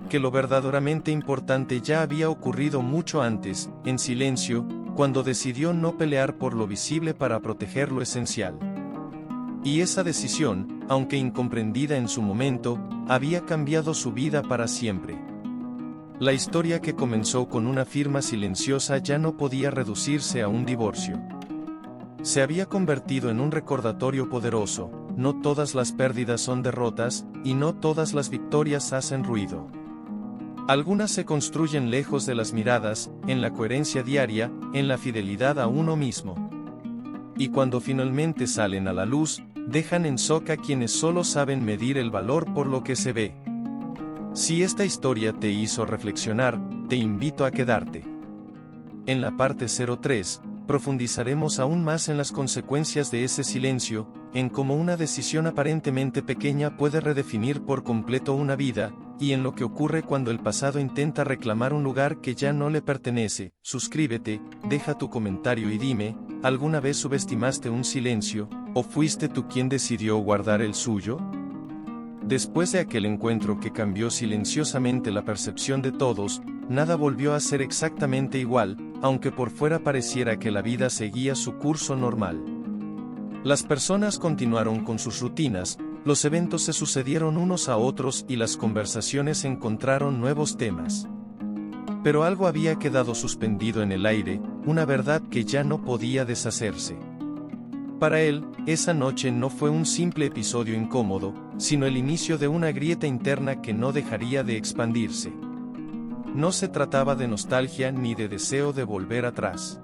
Que lo verdaderamente importante ya había ocurrido mucho antes, en silencio, cuando decidió no pelear por lo visible para proteger lo esencial. Y esa decisión, aunque incomprendida en su momento, había cambiado su vida para siempre. La historia que comenzó con una firma silenciosa ya no podía reducirse a un divorcio. Se había convertido en un recordatorio poderoso: no todas las pérdidas son derrotas, y no todas las victorias hacen ruido. Algunas se construyen lejos de las miradas, en la coherencia diaria, en la fidelidad a uno mismo. Y cuando finalmente salen a la luz, dejan en shock a quienes solo saben medir el valor por lo que se ve. Si esta historia te hizo reflexionar, te invito a quedarte. En la parte 03, profundizaremos aún más en las consecuencias de ese silencio, en cómo una decisión aparentemente pequeña puede redefinir por completo una vida, y en lo que ocurre cuando el pasado intenta reclamar un lugar que ya no le pertenece. Suscríbete, deja tu comentario y dime, ¿alguna vez subestimaste un silencio, o fuiste tú quien decidió guardar el suyo? Después de aquel encuentro que cambió silenciosamente la percepción de todos, nada volvió a ser exactamente igual, aunque por fuera pareciera que la vida seguía su curso normal. Las personas continuaron con sus rutinas, los eventos se sucedieron unos a otros y las conversaciones encontraron nuevos temas. Pero algo había quedado suspendido en el aire, una verdad que ya no podía deshacerse. Para él, esa noche no fue un simple episodio incómodo, sino el inicio de una grieta interna que no dejaría de expandirse. No se trataba de nostalgia ni de deseo de volver atrás.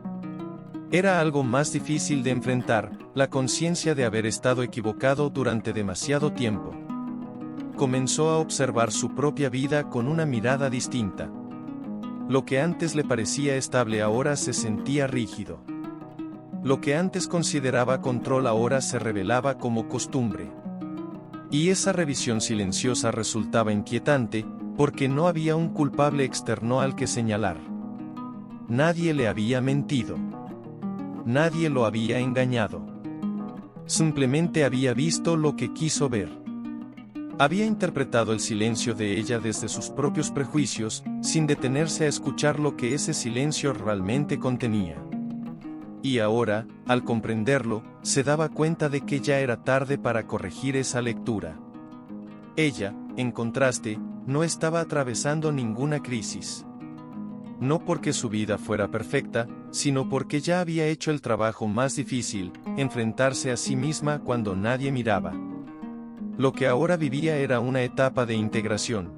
Era algo más difícil de enfrentar, la conciencia de haber estado equivocado durante demasiado tiempo. Comenzó a observar su propia vida con una mirada distinta. Lo que antes le parecía estable ahora se sentía rígido. Lo que antes consideraba control ahora se revelaba como costumbre. Y esa revisión silenciosa resultaba inquietante, porque no había un culpable externo al que señalar. Nadie le había mentido. nadie lo había engañado. Simplemente había visto lo que quiso ver. Había interpretado el silencio de ella desde sus propios prejuicios, sin detenerse a escuchar lo que ese silencio realmente contenía. Y ahora, al comprenderlo, se daba cuenta de que ya era tarde para corregir esa lectura. Ella, en contraste, no estaba atravesando ninguna crisis. No porque su vida fuera perfecta, sino porque ya había hecho el trabajo más difícil, enfrentarse a sí misma cuando nadie miraba. Lo que ahora vivía era una etapa de integración.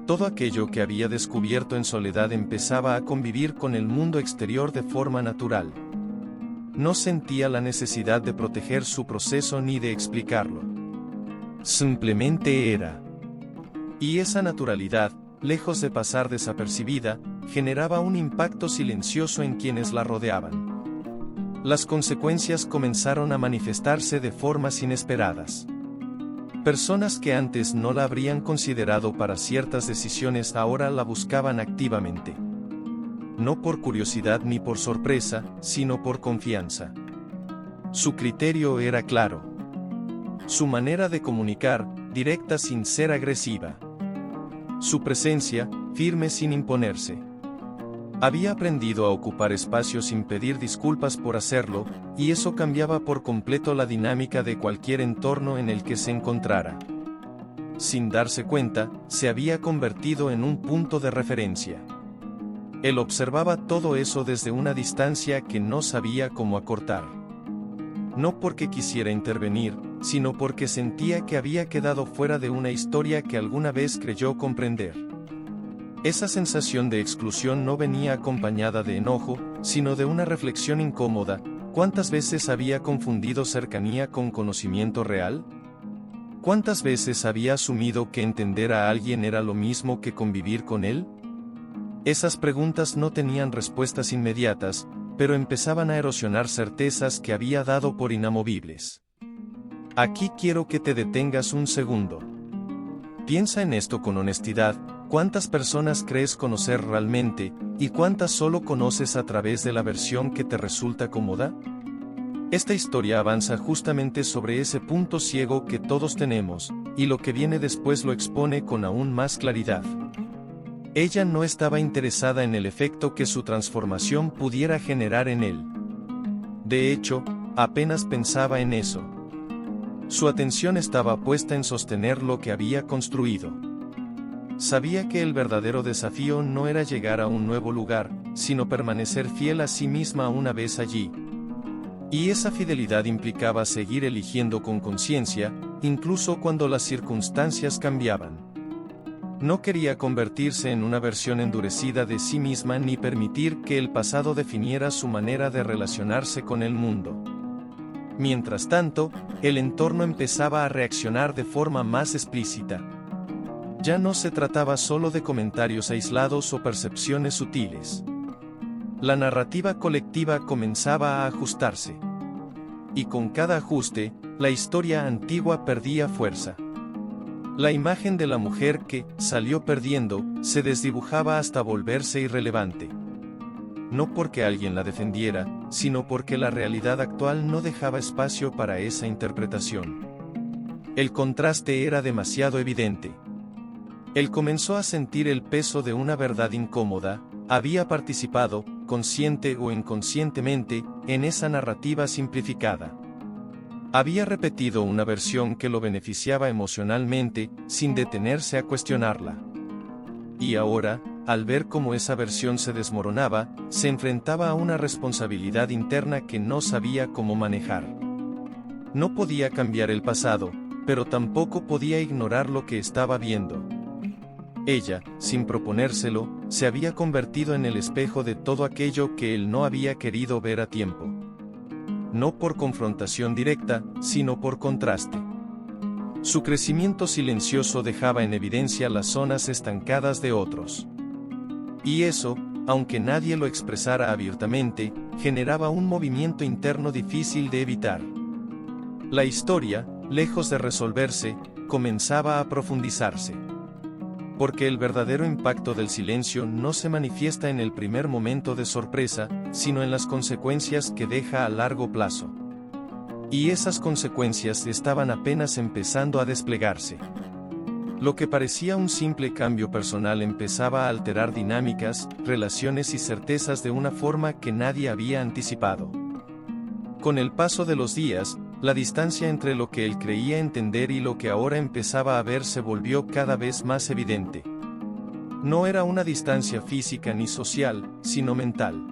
Todo aquello que había descubierto en soledad empezaba a convivir con el mundo exterior de forma natural. No sentía la necesidad de proteger su proceso ni de explicarlo. Simplemente era. Y esa naturalidad, lejos de pasar desapercibida, generaba un impacto silencioso en quienes la rodeaban. Las consecuencias comenzaron a manifestarse de formas inesperadas. Personas que antes no la habrían considerado para ciertas decisiones ahora la buscaban activamente. No por curiosidad ni por sorpresa, sino por confianza. Su criterio era claro. Su manera de comunicar, directa sin ser agresiva. Su presencia, firme sin imponerse. Había aprendido a ocupar espacios sin pedir disculpas por hacerlo, y eso cambiaba por completo la dinámica de cualquier entorno en el que se encontrara. Sin darse cuenta, se había convertido en un punto de referencia. Él observaba todo eso desde una distancia que no sabía cómo acortar. No porque quisiera intervenir, sino porque sentía que había quedado fuera de una historia que alguna vez creyó comprender. Esa sensación de exclusión no venía acompañada de enojo, sino de una reflexión incómoda. ¿Cuántas veces había confundido cercanía con conocimiento real? ¿Cuántas veces había asumido que entender a alguien era lo mismo que convivir con él? Esas preguntas no tenían respuestas inmediatas, pero empezaban a erosionar certezas que había dado por inamovibles. Aquí quiero que te detengas un segundo. Piensa en esto con honestidad. ¿Cuántas personas crees conocer realmente, y cuántas solo conoces a través de la versión que te resulta cómoda? Esta historia avanza justamente sobre ese punto ciego que todos tenemos, y lo que viene después lo expone con aún más claridad. Ella no estaba interesada en el efecto que su transformación pudiera generar en él. De hecho, apenas pensaba en eso. Su atención estaba puesta en sostener lo que había construido. Sabía que el verdadero desafío no era llegar a un nuevo lugar, sino permanecer fiel a sí misma una vez allí. Y esa fidelidad implicaba seguir eligiendo con conciencia, incluso cuando las circunstancias cambiaban. No quería convertirse en una versión endurecida de sí misma ni permitir que el pasado definiera su manera de relacionarse con el mundo. Mientras tanto, el entorno empezaba a reaccionar de forma más explícita. Ya no se trataba solo de comentarios aislados o percepciones sutiles. La narrativa colectiva comenzaba a ajustarse. Y con cada ajuste, la historia antigua perdía fuerza. La imagen de la mujer que salió perdiendo se desdibujaba hasta volverse irrelevante. No porque alguien la defendiera, sino porque la realidad actual no dejaba espacio para esa interpretación. El contraste era demasiado evidente. Él comenzó a sentir el peso de una verdad incómoda. Había participado, consciente o inconscientemente, en esa narrativa simplificada. Había repetido una versión que lo beneficiaba emocionalmente, sin detenerse a cuestionarla. Y ahora, al ver cómo esa versión se desmoronaba, se enfrentaba a una responsabilidad interna que no sabía cómo manejar. No podía cambiar el pasado, pero tampoco podía ignorar lo que estaba viendo. Ella, sin proponérselo, se había convertido en el espejo de todo aquello que él no había querido ver a tiempo. No por confrontación directa, sino por contraste. Su crecimiento silencioso dejaba en evidencia las zonas estancadas de otros. Y eso, aunque nadie lo expresara abiertamente, generaba un movimiento interno difícil de evitar. La historia, lejos de resolverse, comenzaba a profundizarse. porque el verdadero impacto del silencio no se manifiesta en el primer momento de sorpresa, sino en las consecuencias que deja a largo plazo. Y esas consecuencias estaban apenas empezando a desplegarse. Lo que parecía un simple cambio personal empezaba a alterar dinámicas, relaciones y certezas de una forma que nadie había anticipado. Con el paso de los días, la distancia entre lo que él creía entender y lo que ahora empezaba a ver se volvió cada vez más evidente. No era una distancia física ni social, sino mental.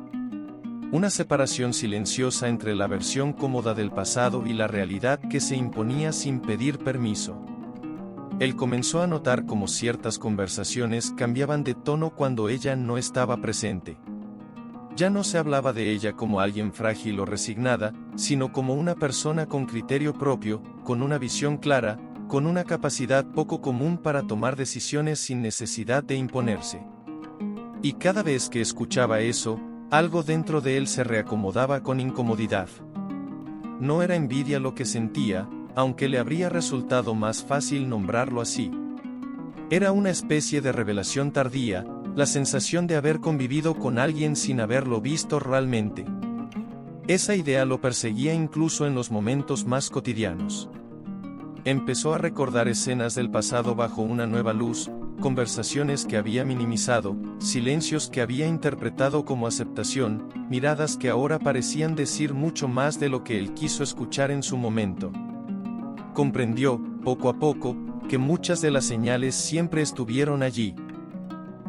Una separación silenciosa entre la versión cómoda del pasado y la realidad que se imponía sin pedir permiso. Él comenzó a notar cómo ciertas conversaciones cambiaban de tono cuando ella no estaba presente. Ya no se hablaba de ella como alguien frágil o resignada, sino como una persona con criterio propio, con una visión clara, con una capacidad poco común para tomar decisiones sin necesidad de imponerse. Y cada vez que escuchaba eso, algo dentro de él se reacomodaba con incomodidad. No era envidia lo que sentía, aunque le habría resultado más fácil nombrarlo así. Era una especie de revelación tardía, la sensación de haber convivido con alguien sin haberlo visto realmente. Esa idea lo perseguía incluso en los momentos más cotidianos. Empezó a recordar escenas del pasado bajo una nueva luz, conversaciones que había minimizado, silencios que había interpretado como aceptación, miradas que ahora parecían decir mucho más de lo que él quiso escuchar en su momento. Comprendió, poco a poco, que muchas de las señales siempre estuvieron allí.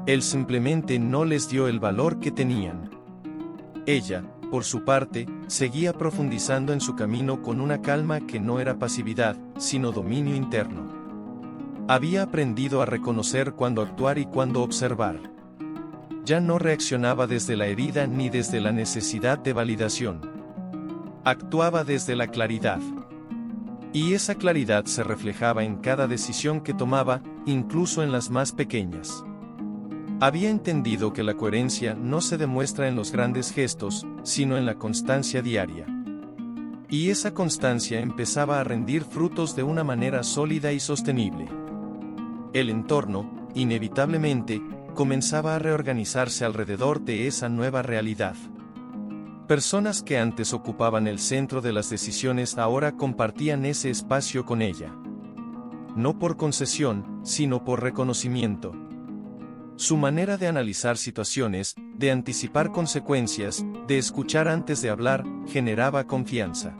Él simplemente no les dio el valor que tenían. Ella, por su parte, seguía profundizando en su camino con una calma que no era pasividad, sino dominio interno. Había aprendido a reconocer cuándo actuar y cuándo observar. Ya no reaccionaba desde la herida ni desde la necesidad de validación. Actuaba desde la claridad. Y esa claridad se reflejaba en cada decisión que tomaba, incluso en las más pequeñas. Había entendido que la coherencia no se demuestra en los grandes gestos, sino en la constancia diaria. Y esa constancia empezaba a rendir frutos de una manera sólida y sostenible. El entorno, inevitablemente, comenzaba a reorganizarse alrededor de esa nueva realidad. Personas que antes ocupaban el centro de las decisiones ahora compartían ese espacio con ella. No por concesión, sino por reconocimiento. Su manera de analizar situaciones, de anticipar consecuencias, de escuchar antes de hablar, generaba confianza.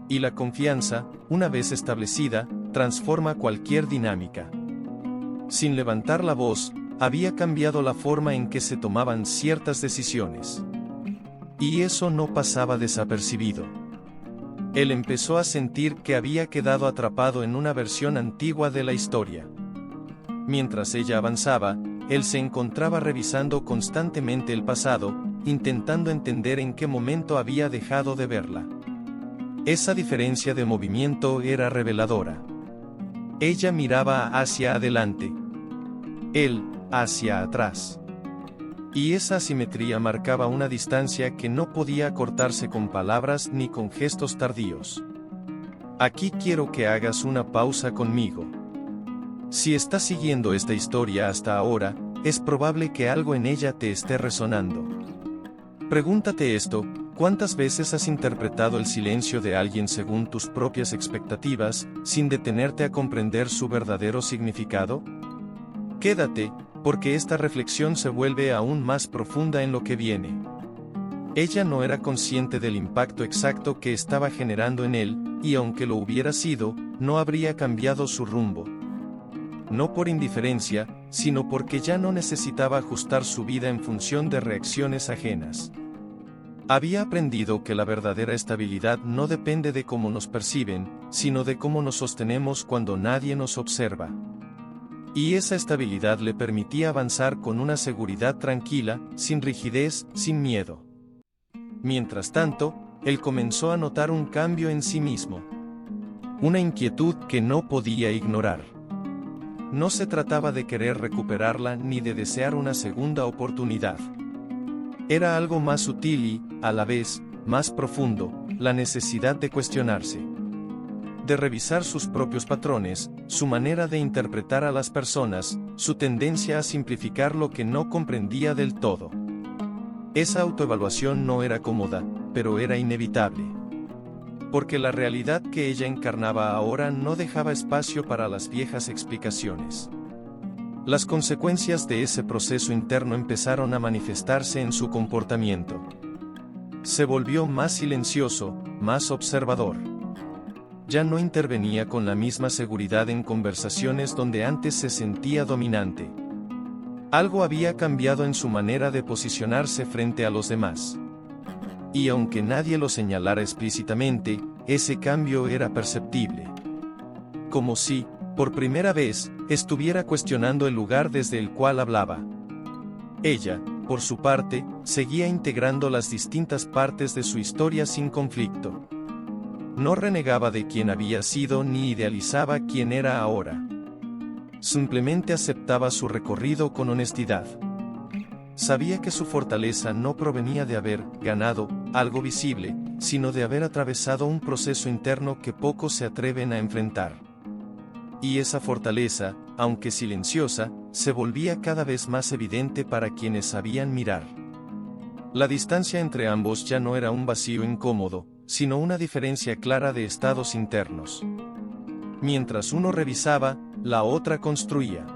Y la confianza, una vez establecida, transforma cualquier dinámica. Sin levantar la voz, había cambiado la forma en que se tomaban ciertas decisiones. Y eso no pasaba desapercibido. Él empezó a sentir que había quedado atrapado en una versión antigua de la historia. Mientras ella avanzaba, él se encontraba revisando constantemente el pasado, intentando entender en qué momento había dejado de verla. Esa diferencia de movimiento era reveladora. Ella miraba hacia adelante. Él, hacia atrás. Y esa asimetría marcaba una distancia que no podía acortarse con palabras ni con gestos tardíos. Aquí quiero que hagas una pausa conmigo. Si estás siguiendo esta historia hasta ahora, es probable que algo en ella te esté resonando. Pregúntate esto: ¿cuántas veces has interpretado el silencio de alguien según tus propias expectativas, sin detenerte a comprender su verdadero significado? Quédate, porque esta reflexión se vuelve aún más profunda en lo que viene. Ella no era consciente del impacto exacto que estaba generando en él, y aunque lo hubiera sido, no habría cambiado su rumbo. No por indiferencia, sino porque ya no necesitaba ajustar su vida en función de reacciones ajenas. Había aprendido que la verdadera estabilidad no depende de cómo nos perciben, sino de cómo nos sostenemos cuando nadie nos observa. Y esa estabilidad le permitía avanzar con una seguridad tranquila, sin rigidez, sin miedo. Mientras tanto, él comenzó a notar un cambio en sí mismo. Una inquietud que no podía ignorar. No se trataba de querer recuperarla ni de desear una segunda oportunidad. Era algo más sutil y, a la vez, más profundo, la necesidad de cuestionarse. De revisar sus propios patrones, su manera de interpretar a las personas, su tendencia a simplificar lo que no comprendía del todo. Esa autoevaluación no era cómoda, pero era inevitable. Porque la realidad que ella encarnaba ahora no dejaba espacio para las viejas explicaciones. Las consecuencias de ese proceso interno empezaron a manifestarse en su comportamiento. Se volvió más silencioso, más observador. Ya no intervenía con la misma seguridad en conversaciones donde antes se sentía dominante. Algo había cambiado en su manera de posicionarse frente a los demás. Y aunque nadie lo señalara explícitamente, ese cambio era perceptible. Como si, por primera vez, estuviera cuestionando el lugar desde el cual hablaba. Ella, por su parte, seguía integrando las distintas partes de su historia sin conflicto. No renegaba de quién había sido ni idealizaba quién era ahora. Simplemente aceptaba su recorrido con honestidad. Sabía que su fortaleza no provenía de haber ganado algo visible, sino de haber atravesado un proceso interno que pocos se atreven a enfrentar. Y esa fortaleza, aunque silenciosa, se volvía cada vez más evidente para quienes sabían mirar. La distancia entre ambos ya no era un vacío incómodo, sino una diferencia clara de estados internos. Mientras uno revisaba, la otra construía.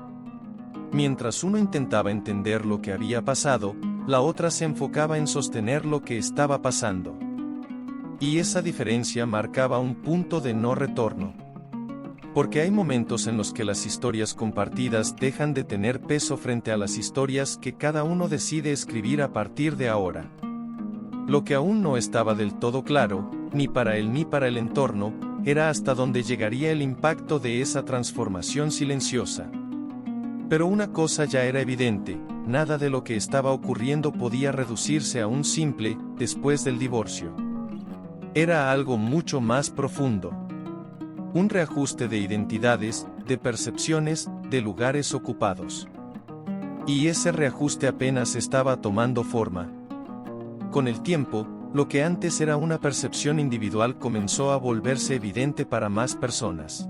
Mientras uno intentaba entender lo que había pasado, la otra se enfocaba en sostener lo que estaba pasando. Y esa diferencia marcaba un punto de no retorno. Porque hay momentos en los que las historias compartidas dejan de tener peso frente a las historias que cada uno decide escribir a partir de ahora. Lo que aún no estaba del todo claro, ni para él ni para el entorno, era hasta dónde llegaría el impacto de esa transformación silenciosa. Pero una cosa ya era evidente, nada de lo que estaba ocurriendo podía reducirse a un simple, después del divorcio. Era algo mucho más profundo. Un reajuste de identidades, de percepciones, de lugares ocupados. Y ese reajuste apenas estaba tomando forma. Con el tiempo, lo que antes era una percepción individual comenzó a volverse evidente para más personas.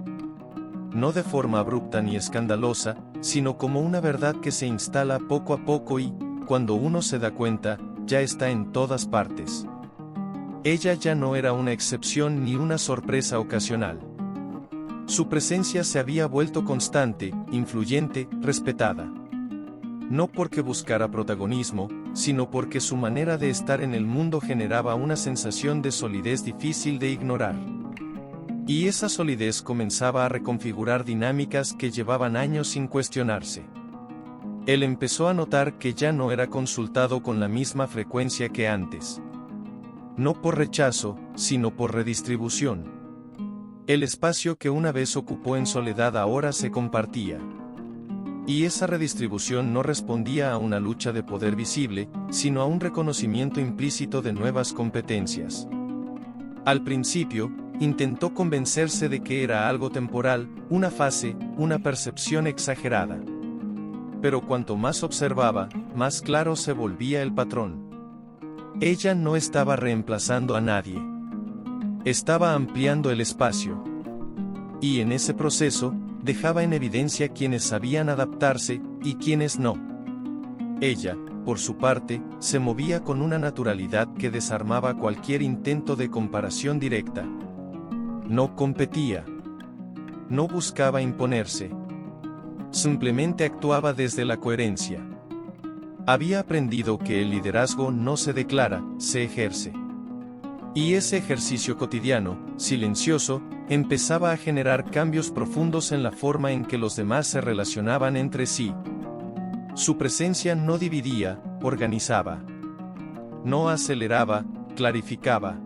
No de forma abrupta ni escandalosa, sino como una verdad que se instala poco a poco y, cuando uno se da cuenta, ya está en todas partes. Ella ya no era una excepción ni una sorpresa ocasional. Su presencia se había vuelto constante, influyente, respetada. No porque buscara protagonismo, sino porque su manera de estar en el mundo generaba una sensación de solidez difícil de ignorar. Y esa solidez comenzaba a reconfigurar dinámicas que llevaban años sin cuestionarse. Él empezó a notar que ya no era consultado con la misma frecuencia que antes. No por rechazo, sino por redistribución. El espacio que una vez ocupó en soledad ahora se compartía. Y esa redistribución no respondía a una lucha de poder visible, sino a un reconocimiento implícito de nuevas competencias. Al principio, intentó convencerse de que era algo temporal, una fase, una percepción exagerada. Pero cuanto más observaba, más claro se volvía el patrón. Ella no estaba reemplazando a nadie. Estaba ampliando el espacio. Y en ese proceso, dejaba en evidencia quienes sabían adaptarse, y quienes no. Ella, por su parte, se movía con una naturalidad que desarmaba cualquier intento de comparación directa. No competía. No buscaba imponerse. Simplemente actuaba desde la coherencia. Había aprendido que el liderazgo no se declara, se ejerce. Y ese ejercicio cotidiano, silencioso, empezaba a generar cambios profundos en la forma en que los demás se relacionaban entre sí. Su presencia no dividía, organizaba. No aceleraba, clarificaba.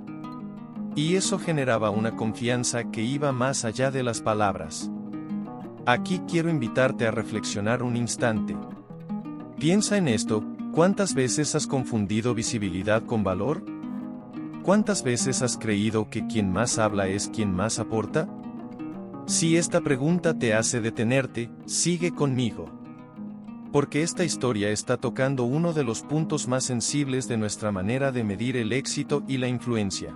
Y eso generaba una confianza que iba más allá de las palabras. Aquí quiero invitarte a reflexionar un instante. Piensa en esto, ¿cuántas veces has confundido visibilidad con valor? ¿Cuántas veces has creído que quien más habla es quien más aporta? Si esta pregunta te hace detenerte, sigue conmigo. Porque esta historia está tocando uno de los puntos más sensibles de nuestra manera de medir el éxito y la influencia.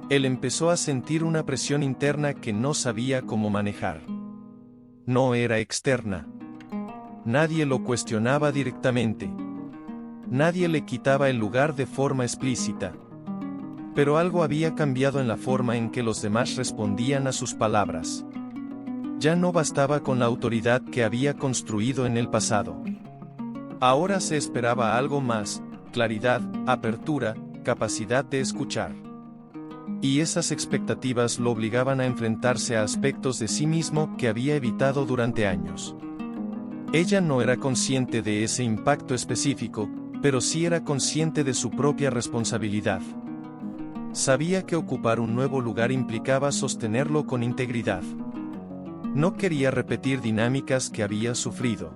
Él empezó a sentir una presión interna que no sabía cómo manejar. No era externa. nadie lo cuestionaba directamente. Nadie le quitaba el lugar de forma explícita. Pero algo había cambiado en la forma en que los demás respondían a sus palabras. Ya no bastaba con la autoridad que había construido en el pasado. Ahora se esperaba algo más: claridad, apertura, capacidad de escuchar. Y esas expectativas lo obligaban a enfrentarse a aspectos de sí mismo que había evitado durante años. Ella no era consciente de ese impacto específico, pero sí era consciente de su propia responsabilidad. Sabía que ocupar un nuevo lugar implicaba sostenerlo con integridad. No quería repetir dinámicas que había sufrido.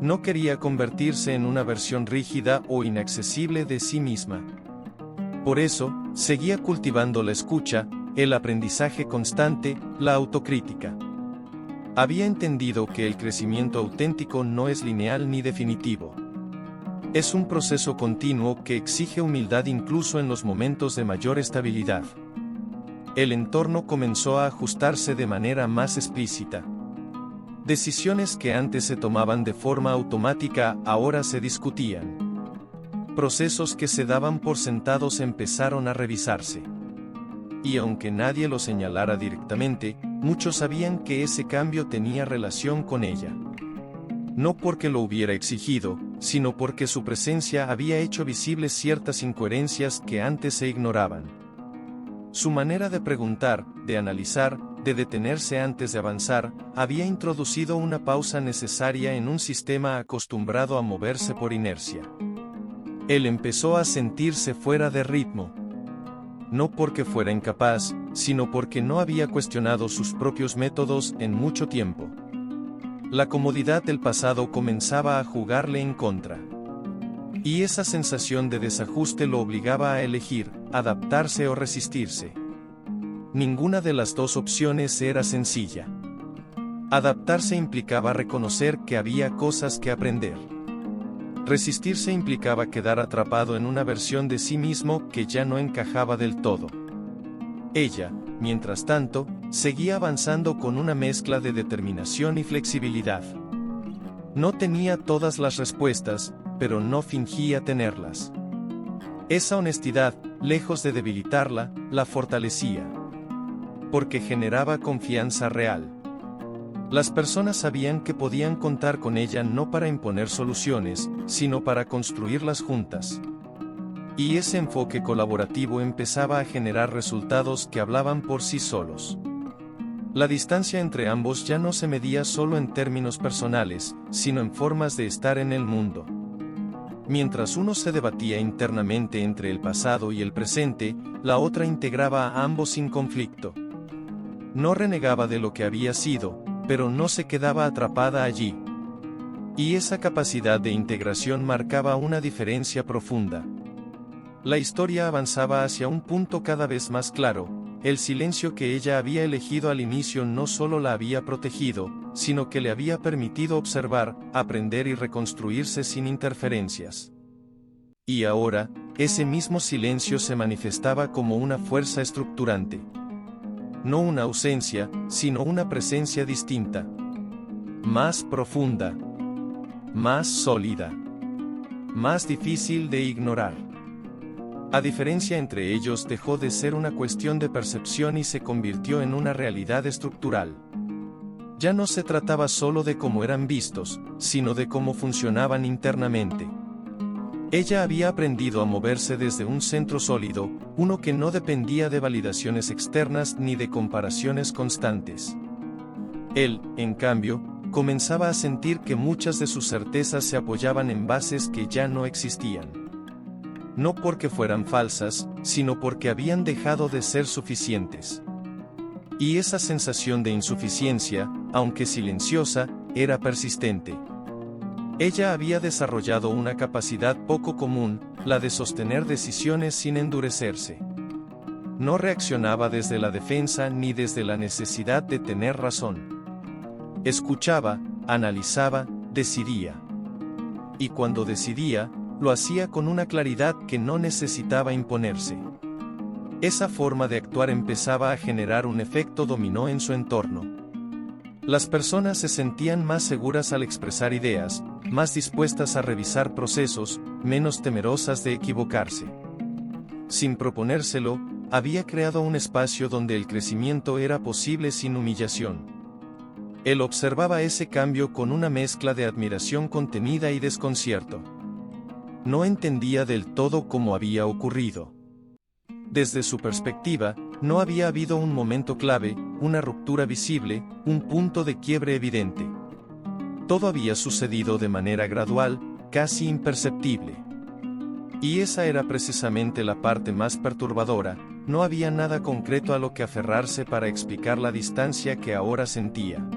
No quería convertirse en una versión rígida o inaccesible de sí misma. Por eso, seguía cultivando la escucha, el aprendizaje constante, la autocrítica. Había entendido que el crecimiento auténtico no es lineal ni definitivo. Es un proceso continuo que exige humildad incluso en los momentos de mayor estabilidad. El entorno comenzó a ajustarse de manera más explícita. Decisiones que antes se tomaban de forma automática ahora se discutían. Procesos que se daban por sentados empezaron a revisarse. Y aunque nadie lo señalara directamente, muchos sabían que ese cambio tenía relación con ella. No porque lo hubiera exigido, sino porque su presencia había hecho visibles ciertas incoherencias que antes se ignoraban. Su manera de preguntar, de analizar, de detenerse antes de avanzar, había introducido una pausa necesaria en un sistema acostumbrado a moverse por inercia. Él empezó a sentirse fuera de ritmo. No porque fuera incapaz, sino porque no había cuestionado sus propios métodos en mucho tiempo. La comodidad del pasado comenzaba a jugarle en contra. Y esa sensación de desajuste lo obligaba a elegir, adaptarse o resistirse. Ninguna de las dos opciones era sencilla. Adaptarse implicaba reconocer que había cosas que aprender. Resistirse implicaba quedar atrapado en una versión de sí mismo que ya no encajaba del todo. Ella, mientras tanto, seguía avanzando con una mezcla de determinación y flexibilidad. No tenía todas las respuestas, pero no fingía tenerlas. Esa honestidad, lejos de debilitarla, la fortalecía. Porque generaba confianza real. Las personas sabían que podían contar con ella no para imponer soluciones, sino para construirlas juntas. Y ese enfoque colaborativo empezaba a generar resultados que hablaban por sí solos. La distancia entre ambos ya no se medía solo en términos personales, sino en formas de estar en el mundo. Mientras uno se debatía internamente entre el pasado y el presente, la otra integraba a ambos sin conflicto. No renegaba de lo que había sido, pero no se quedaba atrapada allí. Y esa capacidad de integración marcaba una diferencia profunda. La historia avanzaba hacia un punto cada vez más claro: el silencio que ella había elegido al inicio no solo la había protegido, sino que le había permitido observar, aprender y reconstruirse sin interferencias. Y ahora, ese mismo silencio se manifestaba como una fuerza estructurante. No una ausencia, sino una presencia distinta. Más profunda. Más sólida. Más difícil de ignorar. La diferencia entre ellos dejó de ser una cuestión de percepción y se convirtió en una realidad estructural. Ya no se trataba solo de cómo eran vistos, sino de cómo funcionaban internamente. Ella había aprendido a moverse desde un centro sólido, uno que no dependía de validaciones externas ni de comparaciones constantes. Él, en cambio, comenzaba a sentir que muchas de sus certezas se apoyaban en bases que ya no existían. No porque fueran falsas, sino porque habían dejado de ser suficientes. Y esa sensación de insuficiencia, aunque silenciosa, era persistente. Ella había desarrollado una capacidad poco común, la de sostener decisiones sin endurecerse. No reaccionaba desde la defensa ni desde la necesidad de tener razón. Escuchaba, analizaba, decidía. Y cuando decidía, lo hacía con una claridad que no necesitaba imponerse. Esa forma de actuar empezaba a generar un efecto dominó en su entorno. Las personas se sentían más seguras al expresar ideas, más dispuestas a revisar procesos, menos temerosas de equivocarse. Sin proponérselo, había creado un espacio donde el crecimiento era posible sin humillación. Él observaba ese cambio con una mezcla de admiración contenida y desconcierto. No entendía del todo cómo había ocurrido. Desde su perspectiva, no había habido un momento clave, una ruptura visible, un punto de quiebre evidente. Todo había sucedido de manera gradual, casi imperceptible. Y esa era precisamente la parte más perturbadora, no había nada concreto a lo que aferrarse para explicar la distancia que ahora sentía.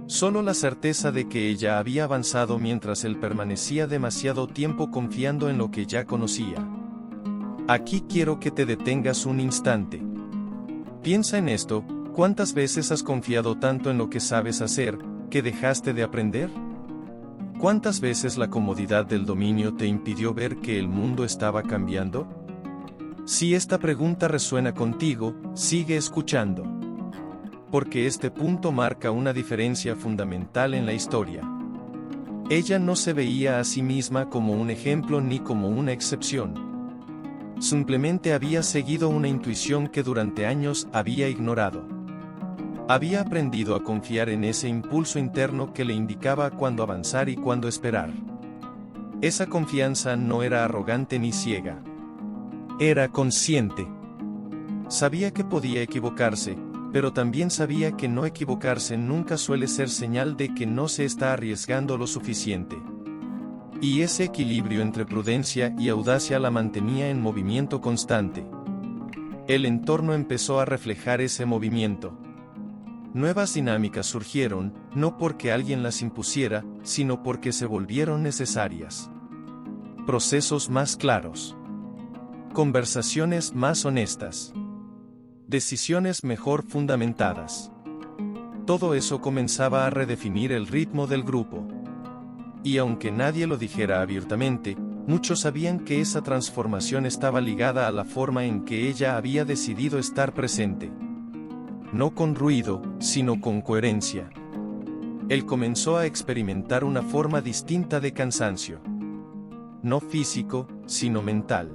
Solo la certeza de que ella había avanzado mientras él permanecía demasiado tiempo confiando en lo que ya conocía. Aquí quiero que te detengas un instante. Piensa en esto, ¿cuántas veces has confiado tanto en lo que sabes hacer, que dejaste de aprender? ¿Cuántas veces la comodidad del dominio te impidió ver que el mundo estaba cambiando? Si esta pregunta resuena contigo, sigue escuchando. Porque este punto marca una diferencia fundamental en la historia. Ella no se veía a sí misma como un ejemplo ni como una excepción. Simplemente había seguido una intuición que durante años había ignorado. Había aprendido a confiar en ese impulso interno que le indicaba cuándo avanzar y cuándo esperar. Esa confianza no era arrogante ni ciega. Era consciente. Sabía que podía equivocarse, pero también sabía que no equivocarse nunca suele ser señal de que no se está arriesgando lo suficiente. Y ese equilibrio entre prudencia y audacia la mantenía en movimiento constante. El entorno empezó a reflejar ese movimiento. Nuevas dinámicas surgieron, no porque alguien las impusiera, sino porque se volvieron necesarias. Procesos más claros. Conversaciones más honestas. Decisiones mejor fundamentadas. Todo eso comenzaba a redefinir el ritmo del grupo. Y aunque nadie lo dijera abiertamente, muchos sabían que esa transformación estaba ligada a la forma en que ella había decidido estar presente. No con ruido, sino con coherencia. Él comenzó a experimentar una forma distinta de cansancio. No físico, sino mental.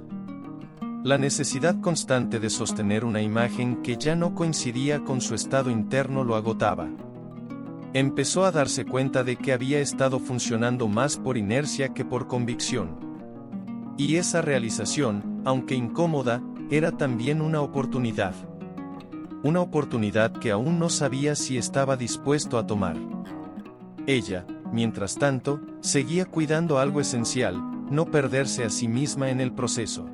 La necesidad constante de sostener una imagen que ya no coincidía con su estado interno lo agotaba. Empezó a darse cuenta de que había estado funcionando más por inercia que por convicción. Y esa realización, aunque incómoda, era también una oportunidad. Una oportunidad que aún no sabía si estaba dispuesto a tomar. Ella, mientras tanto, seguía cuidando algo esencial, no perderse a sí misma en el proceso.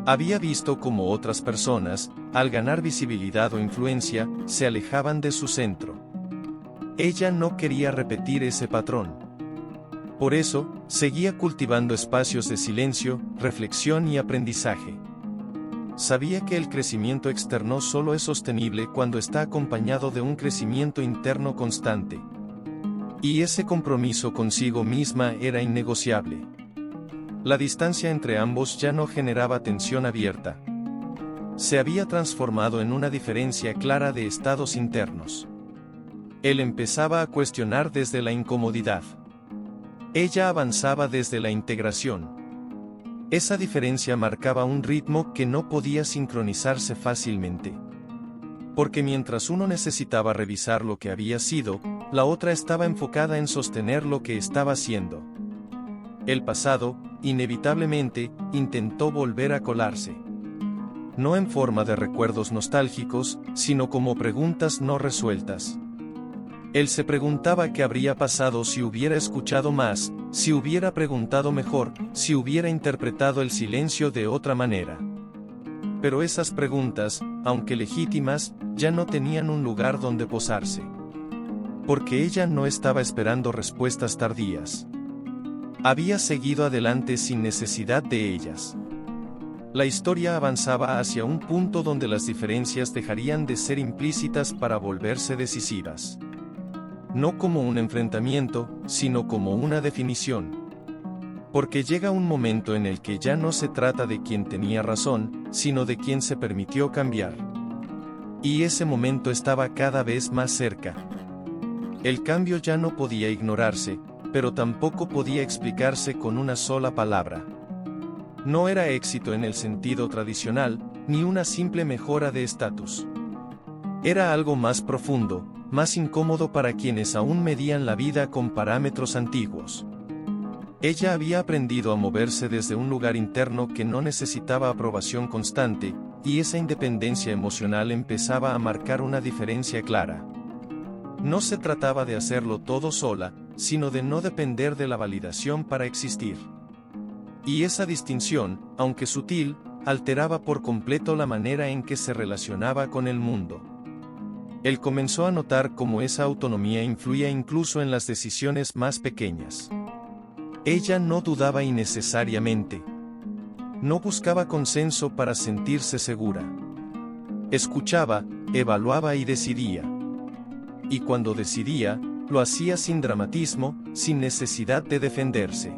Había visto cómo otras personas, al ganar visibilidad o influencia, se alejaban de su centro. Ella no quería repetir ese patrón. Por eso, seguía cultivando espacios de silencio, reflexión y aprendizaje. Sabía que el crecimiento externo solo es sostenible cuando está acompañado de un crecimiento interno constante. Y ese compromiso consigo misma era innegociable. La distancia entre ambos ya no generaba tensión abierta. Se había transformado en una diferencia clara de estados internos. Él empezaba a cuestionar desde la incomodidad. Ella avanzaba desde la integración. Esa diferencia marcaba un ritmo que no podía sincronizarse fácilmente. Porque mientras uno necesitaba revisar lo que había sido, la otra estaba enfocada en sostener lo que estaba siendo. El pasado, inevitablemente, intentó volver a colarse. No en forma de recuerdos nostálgicos, sino como preguntas no resueltas. Él se preguntaba qué habría pasado si hubiera escuchado más, si hubiera preguntado mejor, si hubiera interpretado el silencio de otra manera. Pero esas preguntas, aunque legítimas, ya no tenían un lugar donde posarse. Porque ella no estaba esperando respuestas tardías. Había seguido adelante sin necesidad de ellas. La historia avanzaba hacia un punto donde las diferencias dejarían de ser implícitas para volverse decisivas. No como un enfrentamiento, sino como una definición. Porque llega un momento en el que ya no se trata de quien tenía razón, sino de quien se permitió cambiar. Y ese momento estaba cada vez más cerca. El cambio ya no podía ignorarse, pero tampoco podía explicarse con una sola palabra. No era éxito en el sentido tradicional, ni una simple mejora de estatus. Era algo más profundo, más incómodo para quienes aún medían la vida con parámetros antiguos. Ella había aprendido a moverse desde un lugar interno que no necesitaba aprobación constante, y esa independencia emocional empezaba a marcar una diferencia clara. No se trataba de hacerlo todo sola, sino de no depender de la validación para existir. Y esa distinción, aunque sutil, alteraba por completo la manera en que se relacionaba con el mundo. Él comenzó a notar cómo esa autonomía influía incluso en las decisiones más pequeñas. Ella no dudaba innecesariamente. No buscaba consenso para sentirse segura. Escuchaba, evaluaba y decidía. Y cuando decidía, lo hacía sin dramatismo, sin necesidad de defenderse.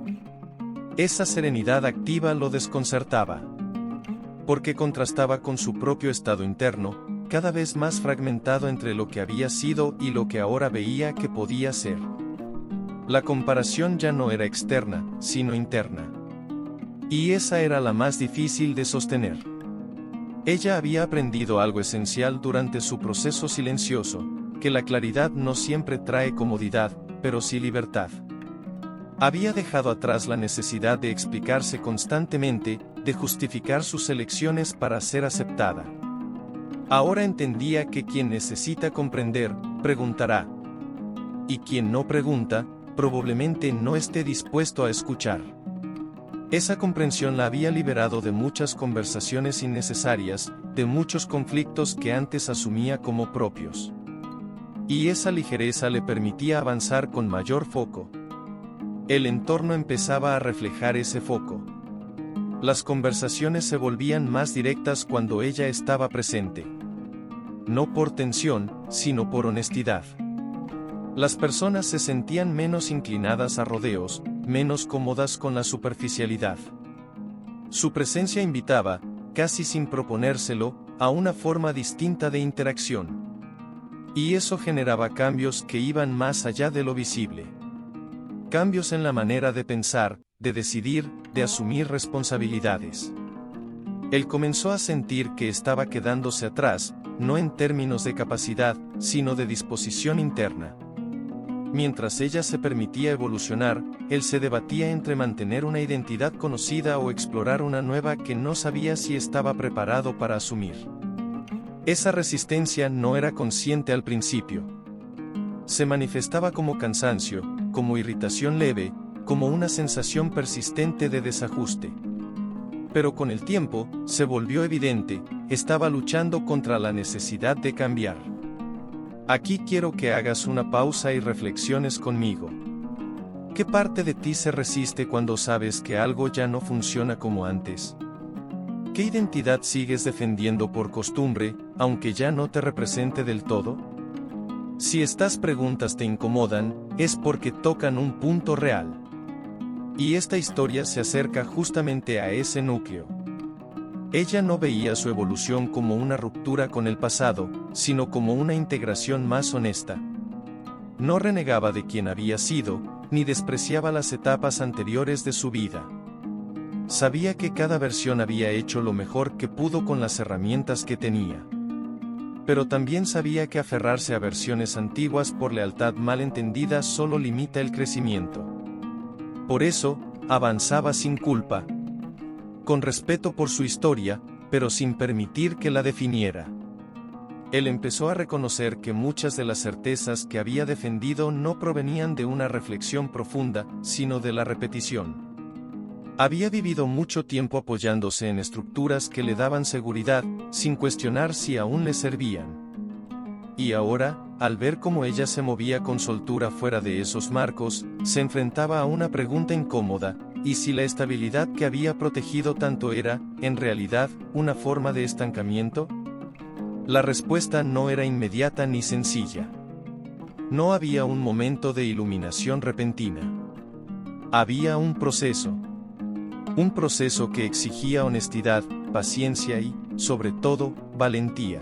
Esa serenidad activa lo desconcertaba. Porque contrastaba con su propio estado interno, cada vez más fragmentado entre lo que había sido y lo que ahora veía que podía ser. La comparación ya no era externa, sino interna. Y esa era la más difícil de sostener. Ella había aprendido algo esencial durante su proceso silencioso, que la claridad no siempre trae comodidad, pero sí libertad. Había dejado atrás la necesidad de explicarse constantemente, de justificar sus elecciones para ser aceptada. Ahora entendía que quien necesita comprender, preguntará. Y quien no pregunta, probablemente no esté dispuesto a escuchar. Esa comprensión la había liberado de muchas conversaciones innecesarias, de muchos conflictos que antes asumía como propios. Y esa ligereza le permitía avanzar con mayor foco. El entorno empezaba a reflejar ese foco. Las conversaciones se volvían más directas cuando ella estaba presente. No por tensión, sino por honestidad. Las personas se sentían menos inclinadas a rodeos, menos cómodas con la superficialidad. Su presencia invitaba, casi sin proponérselo, a una forma distinta de interacción. Y eso generaba cambios que iban más allá de lo visible. Cambios en la manera de pensar, de decidir, de asumir responsabilidades. Él comenzó a sentir que estaba quedándose atrás, no en términos de capacidad, sino de disposición interna. Mientras ella se permitía evolucionar, él se debatía entre mantener una identidad conocida o explorar una nueva que no sabía si estaba preparado para asumir. Esa resistencia no era consciente al principio. Se manifestaba como cansancio, como irritación leve, como una sensación persistente de desajuste. Pero con el tiempo, se volvió evidente, estaba luchando contra la necesidad de cambiar. Aquí quiero que hagas una pausa y reflexiones conmigo. ¿Qué parte de ti se resiste cuando sabes que algo ya no funciona como antes? ¿Qué identidad sigues defendiendo por costumbre, aunque ya no te represente del todo? Si estas preguntas te incomodan, es porque tocan un punto real. Y esta historia se acerca justamente a ese núcleo. Ella no veía su evolución como una ruptura con el pasado, sino como una integración más honesta. No renegaba de quien había sido, ni despreciaba las etapas anteriores de su vida. Sabía que cada versión había hecho lo mejor que pudo con las herramientas que tenía. Pero también sabía que aferrarse a versiones antiguas por lealtad mal entendida solo limita el crecimiento. Por eso, avanzaba sin culpa, con respeto por su historia, pero sin permitir que la definiera. Él empezó a reconocer que muchas de las certezas que había defendido no provenían de una reflexión profunda, sino de la repetición. Había vivido mucho tiempo apoyándose en estructuras que le daban seguridad, sin cuestionar si aún le servían. Y ahora, al ver cómo ella se movía con soltura fuera de esos marcos, se enfrentaba a una pregunta incómoda: ¿y si la estabilidad que había protegido tanto era, en realidad, una forma de estancamiento? La respuesta no era inmediata ni sencilla. No había un momento de iluminación repentina. Había un proceso. Un proceso que exigía honestidad, paciencia y, sobre todo, valentía.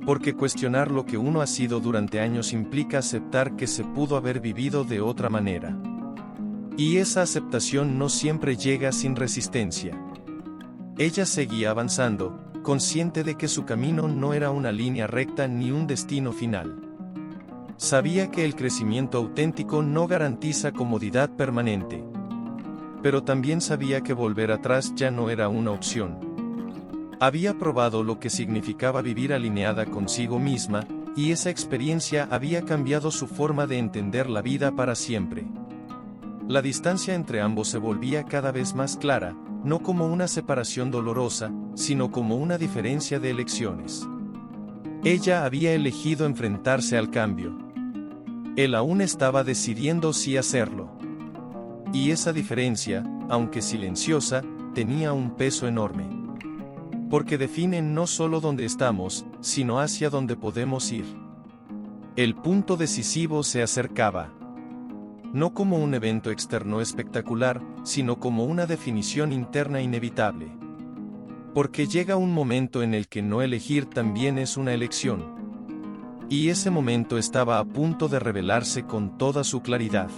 Porque cuestionar lo que uno ha sido durante años implica aceptar que se pudo haber vivido de otra manera. Y esa aceptación no siempre llega sin resistencia. Ella seguía avanzando, consciente de que su camino no era una línea recta ni un destino final. Sabía que el crecimiento auténtico no garantiza comodidad permanente. Pero también sabía que volver atrás ya no era una opción. Había probado lo que significaba vivir alineada consigo misma, y esa experiencia había cambiado su forma de entender la vida para siempre. La distancia entre ambos se volvía cada vez más clara, no como una separación dolorosa, sino como una diferencia de elecciones. Ella había elegido enfrentarse al cambio. Él aún estaba decidiendo si hacerlo. Y esa diferencia, aunque silenciosa, tenía un peso enorme. Porque define no solo dónde estamos, sino hacia dónde podemos ir. El punto decisivo se acercaba. No como un evento externo espectacular, sino como una definición interna inevitable. Porque llega un momento en el que no elegir también es una elección. Y ese momento estaba a punto de revelarse con toda su claridad.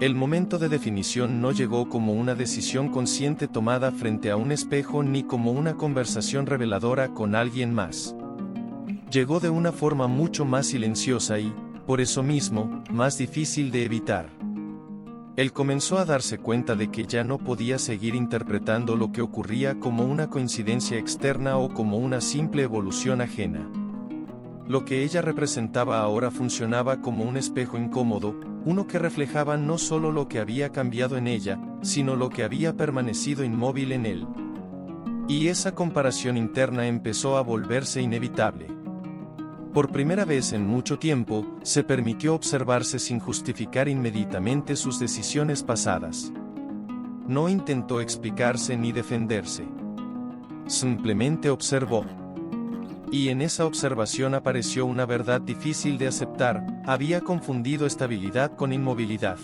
El momento de definición no llegó como una decisión consciente tomada frente a un espejo ni como una conversación reveladora con alguien más. Llegó de una forma mucho más silenciosa y, por eso mismo, más difícil de evitar. Él comenzó a darse cuenta de que ya no podía seguir interpretando lo que ocurría como una coincidencia externa o como una simple evolución ajena. Lo que ella representaba ahora funcionaba como un espejo incómodo, uno que reflejaba no solo lo que había cambiado en ella, sino lo que había permanecido inmóvil en él. Y esa comparación interna empezó a volverse inevitable. Por primera vez en mucho tiempo, se permitió observarse sin justificar inmediatamente sus decisiones pasadas. No intentó explicarse ni defenderse. Simplemente observó. Y en esa observación apareció una verdad difícil de aceptar: había confundido estabilidad con inmovilidad.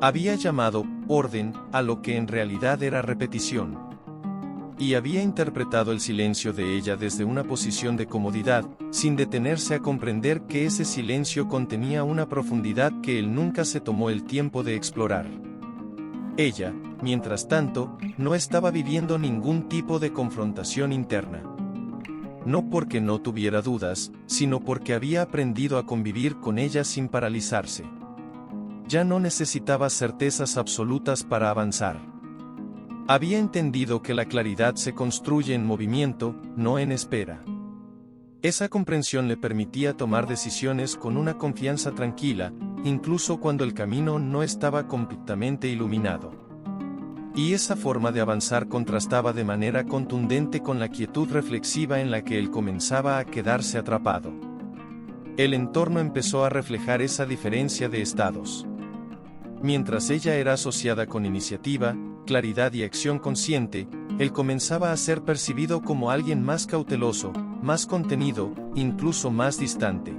Había llamado orden a lo que en realidad era repetición. Y había interpretado el silencio de ella desde una posición de comodidad, sin detenerse a comprender que ese silencio contenía una profundidad que él nunca se tomó el tiempo de explorar. Ella, mientras tanto, no estaba viviendo ningún tipo de confrontación interna. No porque no tuviera dudas, sino porque había aprendido a convivir con ellas sin paralizarse. Ya no necesitaba certezas absolutas para avanzar. Había entendido que la claridad se construye en movimiento, no en espera. Esa comprensión le permitía tomar decisiones con una confianza tranquila, incluso cuando el camino no estaba completamente iluminado. Y esa forma de avanzar contrastaba de manera contundente con la quietud reflexiva en la que él comenzaba a quedarse atrapado. El entorno empezó a reflejar esa diferencia de estados. Mientras ella era asociada con iniciativa, claridad y acción consciente, él comenzaba a ser percibido como alguien más cauteloso, más contenido, incluso más distante.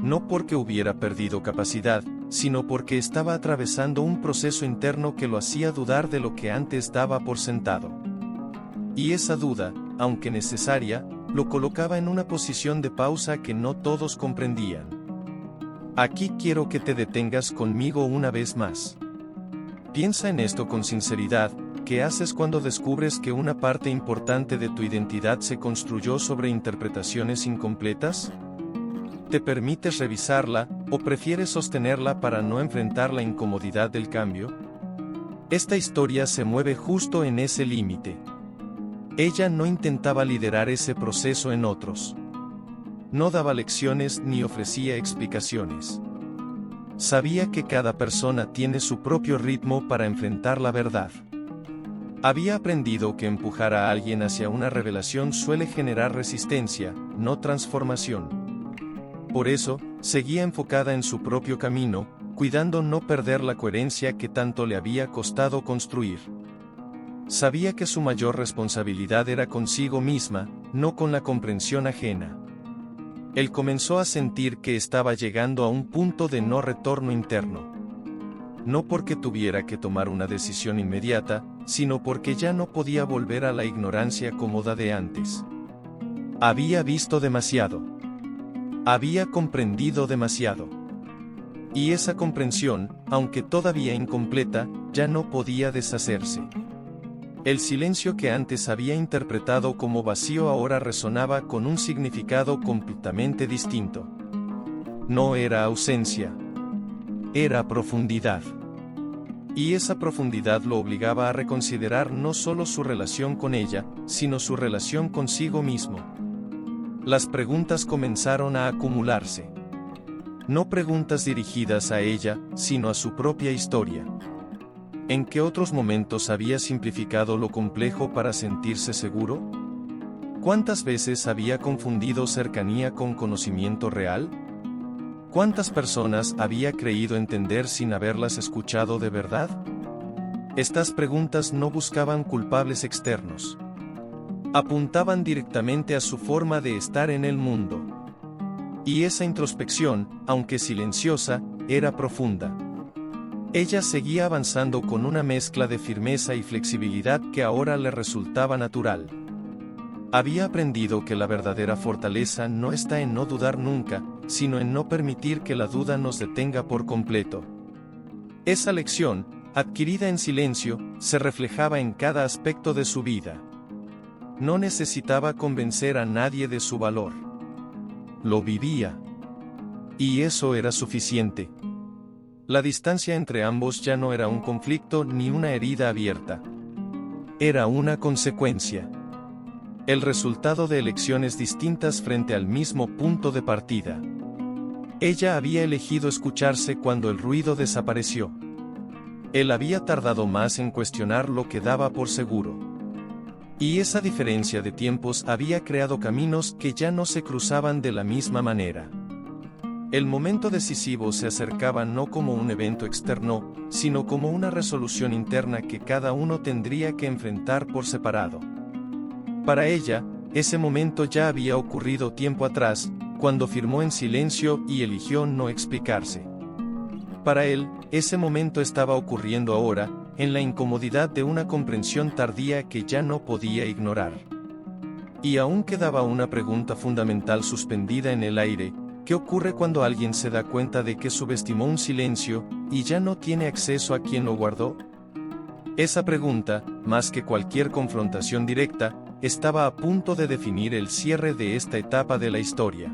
No porque hubiera perdido capacidad, sino porque estaba atravesando un proceso interno que lo hacía dudar de lo que antes daba por sentado. Y esa duda, aunque necesaria, lo colocaba en una posición de pausa que no todos comprendían. Aquí quiero que te detengas conmigo una vez más. Piensa en esto con sinceridad: ¿qué haces cuando descubres que una parte importante de tu identidad se construyó sobre interpretaciones incompletas? ¿Te permites revisarla, o prefieres sostenerla para no enfrentar la incomodidad del cambio? Esta historia se mueve justo en ese límite. Ella no intentaba liderar ese proceso en otros. No daba lecciones ni ofrecía explicaciones. Sabía que cada persona tiene su propio ritmo para enfrentar la verdad. Había aprendido que empujar a alguien hacia una revelación suele generar resistencia, no transformación. Por eso, seguía enfocada en su propio camino, cuidando no perder la coherencia que tanto le había costado construir. Sabía que su mayor responsabilidad era consigo misma, no con la comprensión ajena. Él comenzó a sentir que estaba llegando a un punto de no retorno interno. No porque tuviera que tomar una decisión inmediata, sino porque ya no podía volver a la ignorancia cómoda de antes. Había visto demasiado. Había comprendido demasiado. Y esa comprensión, aunque todavía incompleta, ya no podía deshacerse. El silencio que antes había interpretado como vacío ahora resonaba con un significado completamente distinto. No era ausencia. Era profundidad. Y esa profundidad lo obligaba a reconsiderar no solo su relación con ella, sino su relación consigo mismo. Las preguntas comenzaron a acumularse. No preguntas dirigidas a ella, sino a su propia historia. ¿En qué otros momentos había simplificado lo complejo para sentirse seguro? ¿Cuántas veces había confundido cercanía con conocimiento real? ¿Cuántas personas había creído entender sin haberlas escuchado de verdad? Estas preguntas no buscaban culpables externos. Apuntaban directamente a su forma de estar en el mundo. Y esa introspección, aunque silenciosa, era profunda. Ella seguía avanzando con una mezcla de firmeza y flexibilidad que ahora le resultaba natural. Había aprendido que la verdadera fortaleza no está en no dudar nunca, sino en no permitir que la duda nos detenga por completo. Esa lección, adquirida en silencio, se reflejaba en cada aspecto de su vida. No necesitaba convencer a nadie de su valor. Lo vivía. Y eso era suficiente. La distancia entre ambos ya no era un conflicto ni una herida abierta. Era una consecuencia. El resultado de elecciones distintas frente al mismo punto de partida. Ella había elegido escucharse cuando el ruido desapareció. Él había tardado más en cuestionar lo que daba por seguro. Y esa diferencia de tiempos había creado caminos que ya no se cruzaban de la misma manera. El momento decisivo se acercaba no como un evento externo, sino como una resolución interna que cada uno tendría que enfrentar por separado. Para ella, ese momento ya había ocurrido tiempo atrás, cuando firmó en silencio y eligió no explicarse. Para él, ese momento estaba ocurriendo ahora, en la incomodidad de una comprensión tardía que ya no podía ignorar. Y aún quedaba una pregunta fundamental suspendida en el aire: ¿qué ocurre cuando alguien se da cuenta de que subestimó un silencio, y ya no tiene acceso a quien lo guardó? Esa pregunta, más que cualquier confrontación directa, estaba a punto de definir el cierre de esta etapa de la historia.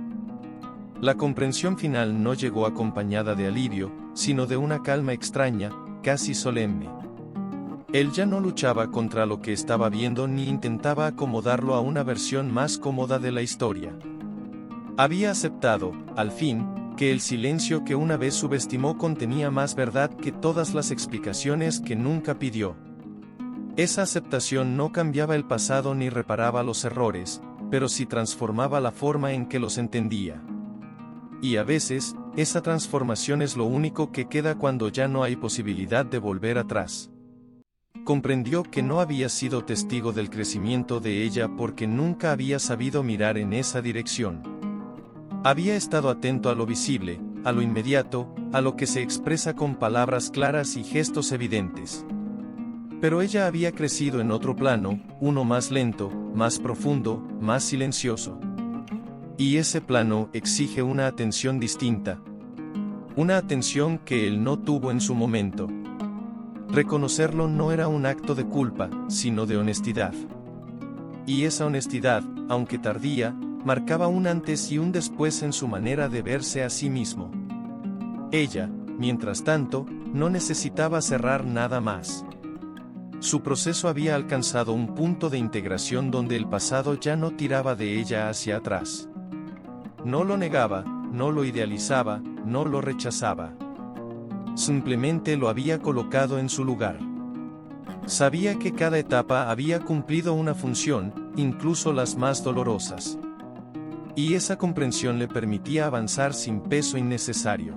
La comprensión final no llegó acompañada de alivio, sino de una calma extraña, casi solemne. Él ya no luchaba contra lo que estaba viendo ni intentaba acomodarlo a una versión más cómoda de la historia. Había aceptado, al fin, que el silencio que una vez subestimó contenía más verdad que todas las explicaciones que nunca pidió. Esa aceptación no cambiaba el pasado ni reparaba los errores, pero sí transformaba la forma en que los entendía. Y a veces, esa transformación es lo único que queda cuando ya no hay posibilidad de volver atrás. Comprendió que no había sido testigo del crecimiento de ella porque nunca había sabido mirar en esa dirección. Había estado atento a lo visible, a lo inmediato, a lo que se expresa con palabras claras y gestos evidentes. Pero ella había crecido en otro plano, uno más lento, más profundo, más silencioso. Y ese plano exige una atención distinta. Una atención que él no tuvo en su momento. Reconocerlo no era un acto de culpa, sino de honestidad. Y esa honestidad, aunque tardía, marcaba un antes y un después en su manera de verse a sí mismo. Ella, mientras tanto, no necesitaba cerrar nada más. Su proceso había alcanzado un punto de integración donde el pasado ya no tiraba de ella hacia atrás. No lo negaba, no lo idealizaba, no lo rechazaba. Simplemente lo había colocado en su lugar. Sabía que cada etapa había cumplido una función, incluso las más dolorosas. Y esa comprensión le permitía avanzar sin peso innecesario.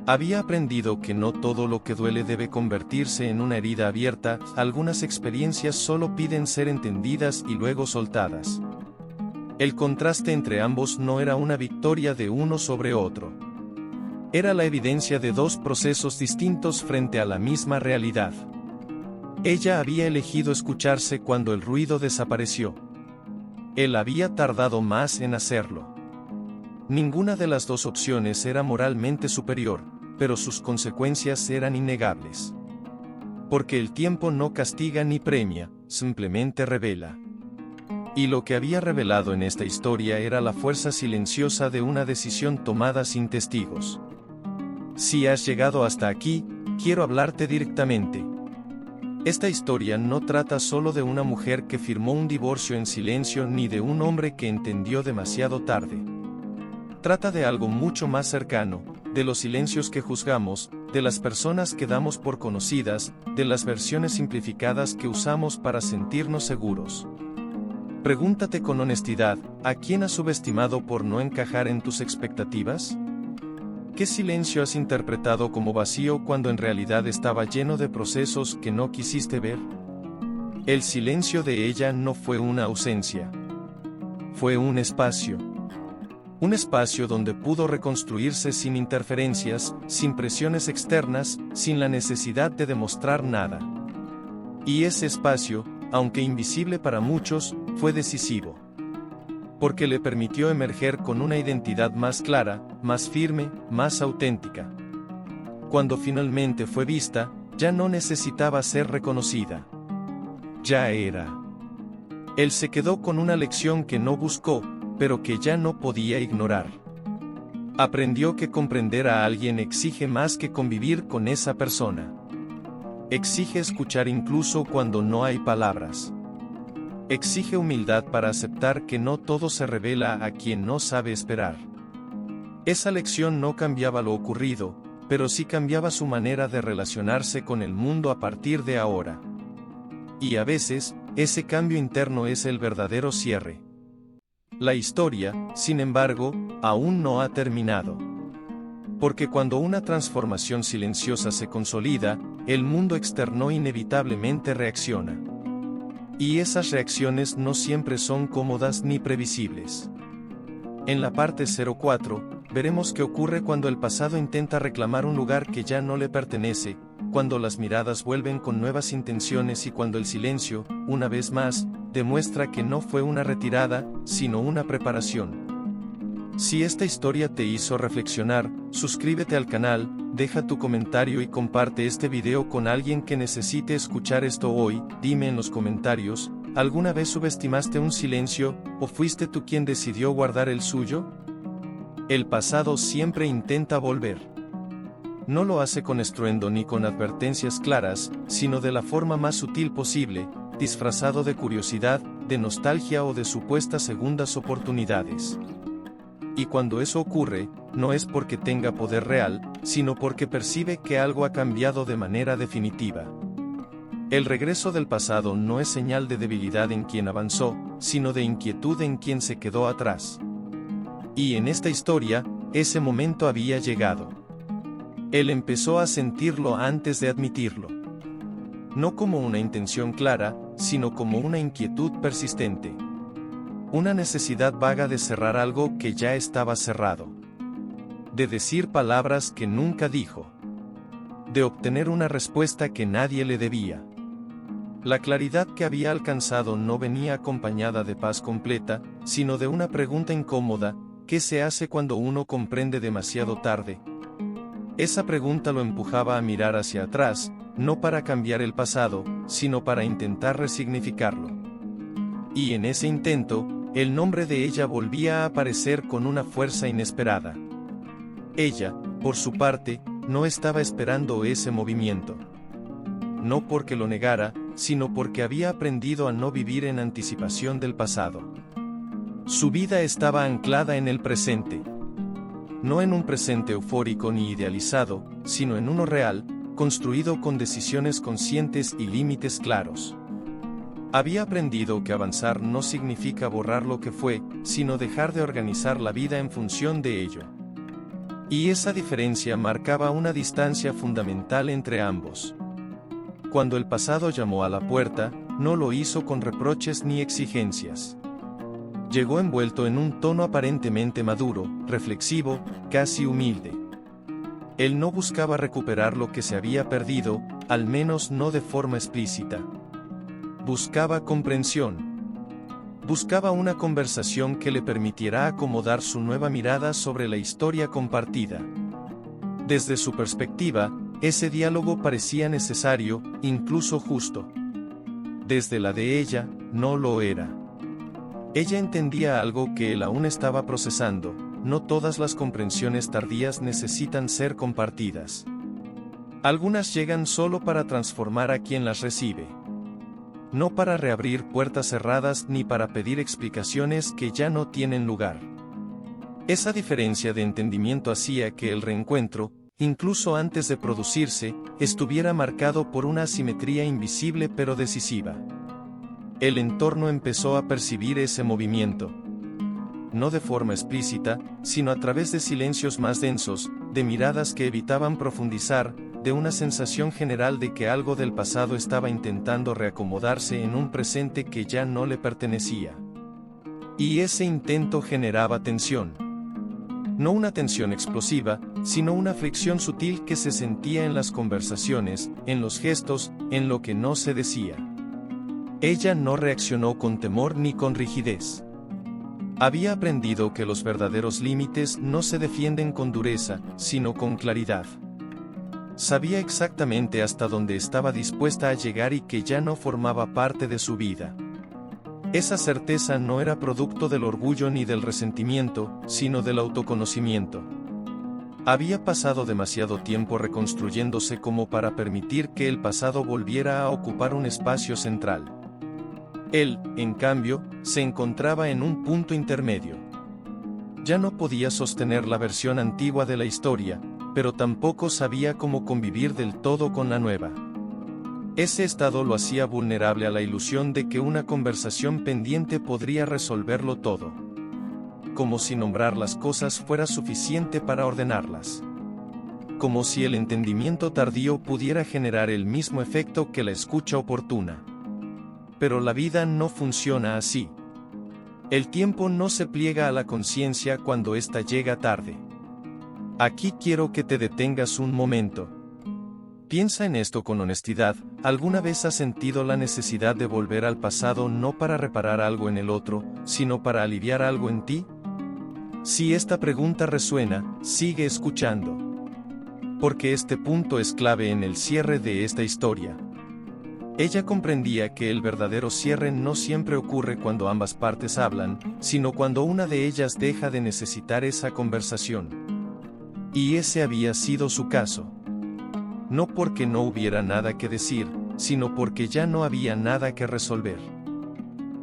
Había aprendido que no todo lo que duele debe convertirse en una herida abierta, algunas experiencias solo piden ser entendidas y luego soltadas. El contraste entre ambos no era una victoria de uno sobre otro. Era la evidencia de dos procesos distintos frente a la misma realidad. Ella había elegido escucharse cuando el ruido desapareció. Él había tardado más en hacerlo. Ninguna de las dos opciones era moralmente superior, pero sus consecuencias eran innegables. Porque el tiempo no castiga ni premia, simplemente revela. Y lo que había revelado en esta historia era la fuerza silenciosa de una decisión tomada sin testigos. Si has llegado hasta aquí, quiero hablarte directamente. Esta historia no trata solo de una mujer que firmó un divorcio en silencio ni de un hombre que entendió demasiado tarde. Trata de algo mucho más cercano, de los silencios que juzgamos, de las personas que damos por conocidas, de las versiones simplificadas que usamos para sentirnos seguros. Pregúntate con honestidad, ¿a quién has subestimado por no encajar en tus expectativas? ¿Qué silencio has interpretado como vacío cuando en realidad estaba lleno de procesos que no quisiste ver? El silencio de ella no fue una ausencia. Fue un espacio. Un espacio donde pudo reconstruirse sin interferencias, sin presiones externas, sin la necesidad de demostrar nada. Y ese espacio, aunque invisible para muchos, fue decisivo. Porque le permitió emerger con una identidad más clara, más firme, más auténtica. Cuando finalmente fue vista, ya no necesitaba ser reconocida. Ya era. Él se quedó con una lección que no buscó, pero que ya no podía ignorar. Aprendió que comprender a alguien exige más que convivir con esa persona. Exige escuchar incluso cuando no hay palabras. Exige humildad para aceptar que no todo se revela a quien no sabe esperar. Esa lección no cambiaba lo ocurrido, pero sí cambiaba su manera de relacionarse con el mundo a partir de ahora. Y a veces, ese cambio interno es el verdadero cierre. La historia, sin embargo, aún no ha terminado. Porque cuando una transformación silenciosa se consolida, el mundo externo inevitablemente reacciona. Y esas reacciones no siempre son cómodas ni previsibles. En la parte 04, veremos qué ocurre cuando el pasado intenta reclamar un lugar que ya no le pertenece, cuando las miradas vuelven con nuevas intenciones y cuando el silencio, una vez más, demuestra que no fue una retirada, sino una preparación. Si esta historia te hizo reflexionar, suscríbete al canal, deja tu comentario y comparte este video con alguien que necesite escuchar esto hoy. Dime en los comentarios, ¿alguna vez subestimaste un silencio, o fuiste tú quien decidió guardar el suyo? El pasado siempre intenta volver. No lo hace con estruendo ni con advertencias claras, sino de la forma más sutil posible, disfrazado de curiosidad, de nostalgia o de supuestas segundas oportunidades. Y cuando eso ocurre, no es porque tenga poder real, sino porque percibe que algo ha cambiado de manera definitiva. El regreso del pasado no es señal de debilidad en quien avanzó, sino de inquietud en quien se quedó atrás. Y en esta historia, ese momento había llegado. Él empezó a sentirlo antes de admitirlo. No como una intención clara, sino como una inquietud persistente. Una necesidad vaga de cerrar algo que ya estaba cerrado. De decir palabras que nunca dijo. De obtener una respuesta que nadie le debía. La claridad que había alcanzado no venía acompañada de paz completa, sino de una pregunta incómoda: ¿qué se hace cuando uno comprende demasiado tarde? Esa pregunta lo empujaba a mirar hacia atrás, no para cambiar el pasado, sino para intentar resignificarlo. Y en ese intento, el nombre de ella volvía a aparecer con una fuerza inesperada. Ella, por su parte, no estaba esperando ese movimiento. No porque lo negara, sino porque había aprendido a no vivir en anticipación del pasado. Su vida estaba anclada en el presente. No en un presente eufórico ni idealizado, sino en uno real, construido con decisiones conscientes y límites claros. Había aprendido que avanzar no significa borrar lo que fue, sino dejar de organizar la vida en función de ello. Y esa diferencia marcaba una distancia fundamental entre ambos. Cuando el pasado llamó a la puerta, no lo hizo con reproches ni exigencias. Llegó envuelto en un tono aparentemente maduro, reflexivo, casi humilde. Él no buscaba recuperar lo que se había perdido, al menos no de forma explícita. Buscaba comprensión. Buscaba una conversación que le permitiera acomodar su nueva mirada sobre la historia compartida. Desde su perspectiva, ese diálogo parecía necesario, incluso justo. Desde la de ella, no lo era. Ella entendía algo que él aún estaba procesando: no todas las comprensiones tardías necesitan ser compartidas. Algunas llegan solo para transformar a quien las recibe. No para reabrir puertas cerradas ni para pedir explicaciones que ya no tienen lugar. Esa diferencia de entendimiento hacía que el reencuentro, incluso antes de producirse, estuviera marcado por una asimetría invisible pero decisiva. El entorno empezó a percibir ese movimiento. No de forma explícita, sino a través de silencios más densos, de miradas que evitaban profundizar, de una sensación general de que algo del pasado estaba intentando reacomodarse en un presente que ya no le pertenecía. Y ese intento generaba tensión. No una tensión explosiva, sino una fricción sutil que se sentía en las conversaciones, en los gestos, en lo que no se decía. Ella no reaccionó con temor ni con rigidez. Había aprendido que los verdaderos límites no se defienden con dureza, sino con claridad. Sabía exactamente hasta dónde estaba dispuesta a llegar y que ya no formaba parte de su vida. Esa certeza no era producto del orgullo ni del resentimiento, sino del autoconocimiento. Había pasado demasiado tiempo reconstruyéndose como para permitir que el pasado volviera a ocupar un espacio central. Él, en cambio, se encontraba en un punto intermedio. Ya no podía sostener la versión antigua de la historia, pero tampoco sabía cómo convivir del todo con la nueva. Ese estado lo hacía vulnerable a la ilusión de que una conversación pendiente podría resolverlo todo. Como si nombrar las cosas fuera suficiente para ordenarlas. Como si el entendimiento tardío pudiera generar el mismo efecto que la escucha oportuna. Pero la vida no funciona así. El tiempo no se pliega a la conciencia cuando ésta llega tarde. Aquí quiero que te detengas un momento. Piensa en esto con honestidad. ¿Alguna vez has sentido la necesidad de volver al pasado no para reparar algo en el otro, sino para aliviar algo en ti? Si esta pregunta resuena, sigue escuchando. Porque este punto es clave en el cierre de esta historia. Ella comprendía que el verdadero cierre no siempre ocurre cuando ambas partes hablan, sino cuando una de ellas deja de necesitar esa conversación. Y ese había sido su caso. No porque no hubiera nada que decir, sino porque ya no había nada que resolver.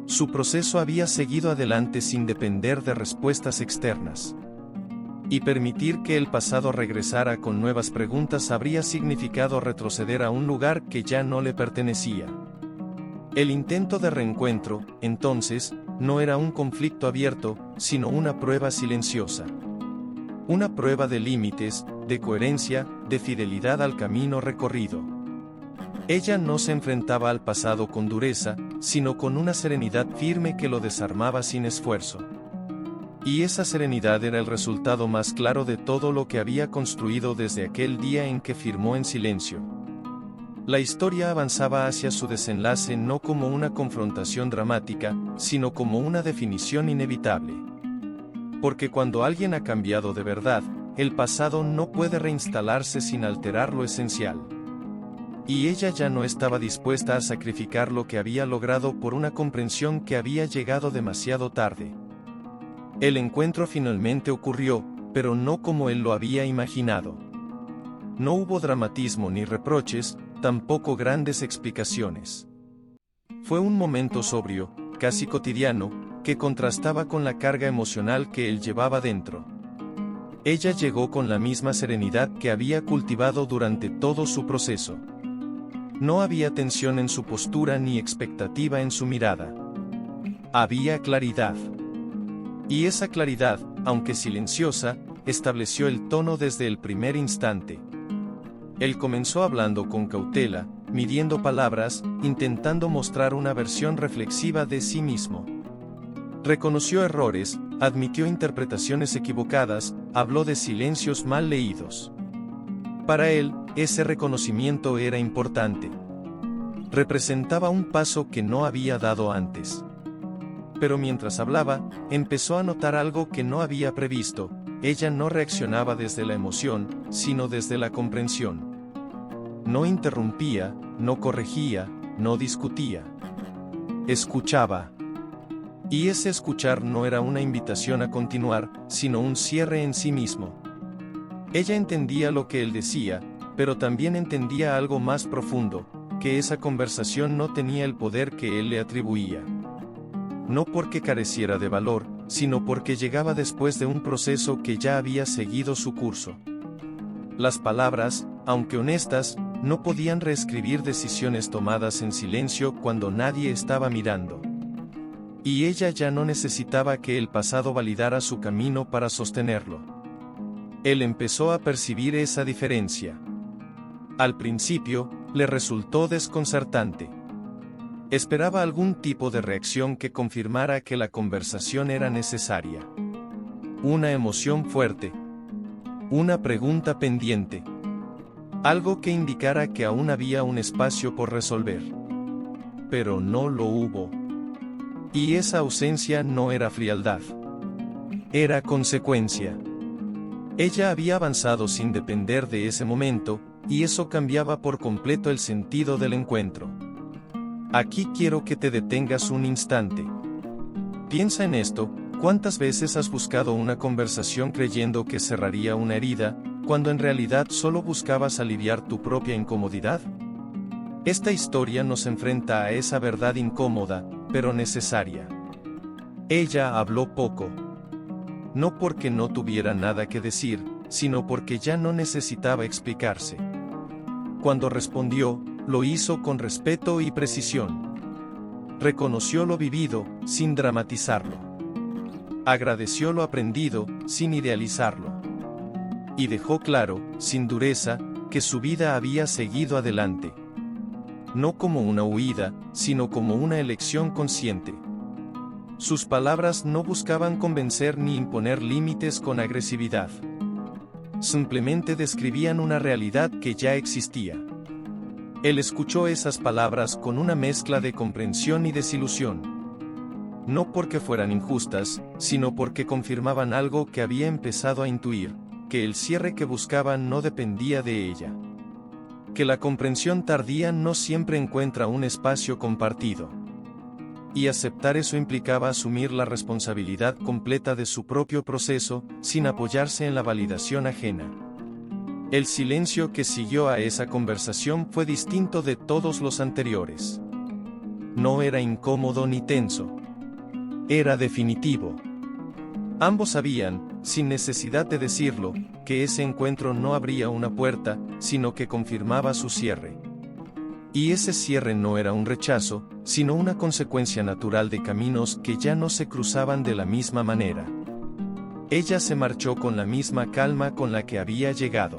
Su proceso había seguido adelante sin depender de respuestas externas. Y permitir que el pasado regresara con nuevas preguntas habría significado retroceder a un lugar que ya no le pertenecía. El intento de reencuentro, entonces, no era un conflicto abierto, sino una prueba silenciosa. Una prueba de límites, de coherencia, de fidelidad al camino recorrido. Ella no se enfrentaba al pasado con dureza, sino con una serenidad firme que lo desarmaba sin esfuerzo. Y esa serenidad era el resultado más claro de todo lo que había construido desde aquel día en que firmó en silencio. La historia avanzaba hacia su desenlace no como una confrontación dramática, sino como una definición inevitable. Porque cuando alguien ha cambiado de verdad, el pasado no puede reinstalarse sin alterar lo esencial. Y ella ya no estaba dispuesta a sacrificar lo que había logrado por una comprensión que había llegado demasiado tarde. El encuentro finalmente ocurrió, pero no como él lo había imaginado. No hubo dramatismo ni reproches, tampoco grandes explicaciones. Fue un momento sobrio, casi cotidiano, que contrastaba con la carga emocional que él llevaba dentro. Ella llegó con la misma serenidad que había cultivado durante todo su proceso. No había tensión en su postura ni expectativa en su mirada. Había claridad. Y esa claridad, aunque silenciosa, estableció el tono desde el primer instante. Él comenzó hablando con cautela, midiendo palabras, intentando mostrar una versión reflexiva de sí mismo. Reconoció errores, admitió interpretaciones equivocadas, habló de silencios mal leídos. Para él, ese reconocimiento era importante. Representaba un paso que no había dado antes. pero mientras hablaba, empezó a notar algo que no había previsto: ella no reaccionaba desde la emoción, sino desde la comprensión. No interrumpía, no corregía, no discutía. Escuchaba. Y ese escuchar no era una invitación a continuar, sino un cierre en sí mismo. Ella entendía lo que él decía, pero también entendía algo más profundo, que esa conversación no tenía el poder que él le atribuía. No porque careciera de valor, sino porque llegaba después de un proceso que ya había seguido su curso. Las palabras, aunque honestas, no podían reescribir decisiones tomadas en silencio cuando nadie estaba mirando. Y ella ya no necesitaba que el pasado validara su camino para sostenerlo. Él empezó a percibir esa diferencia. Al principio, le resultó desconcertante. Esperaba algún tipo de reacción que confirmara que la conversación era necesaria. Una emoción fuerte. Una pregunta pendiente. Algo que indicara que aún había un espacio por resolver. Pero no lo hubo. Y esa ausencia no era frialdad. Era consecuencia. Ella había avanzado sin depender de ese momento, y eso cambiaba por completo el sentido del encuentro. Aquí quiero que te detengas un instante. Piensa en esto: ¿cuántas veces has buscado una conversación creyendo que cerraría una herida, cuando en realidad solo buscabas aliviar tu propia incomodidad? Esta historia nos enfrenta a esa verdad incómoda, pero necesaria. Ella habló poco. No porque no tuviera nada que decir, sino porque ya no necesitaba explicarse. Cuando respondió, lo hizo con respeto y precisión. Reconoció lo vivido, sin dramatizarlo. Agradeció lo aprendido, sin idealizarlo. Y dejó claro, sin dureza, que su vida había seguido adelante. No como una huida, sino como una elección consciente. Sus palabras no buscaban convencer ni imponer límites con agresividad. Simplemente describían una realidad que ya existía. Él escuchó esas palabras con una mezcla de comprensión y desilusión. No porque fueran injustas, sino porque confirmaban algo que había empezado a intuir: que el cierre que buscaban no dependía de ella. Que la comprensión tardía no siempre encuentra un espacio compartido. Y aceptar eso implicaba asumir la responsabilidad completa de su propio proceso, sin apoyarse en la validación ajena. El silencio que siguió a esa conversación fue distinto de todos los anteriores. No era incómodo ni tenso. Era definitivo. Ambos sabían, sin necesidad de decirlo, que ese encuentro no abría una puerta, sino que confirmaba su cierre. Y ese cierre no era un rechazo, sino una consecuencia natural de caminos que ya no se cruzaban de la misma manera. Ella se marchó con la misma calma con la que había llegado.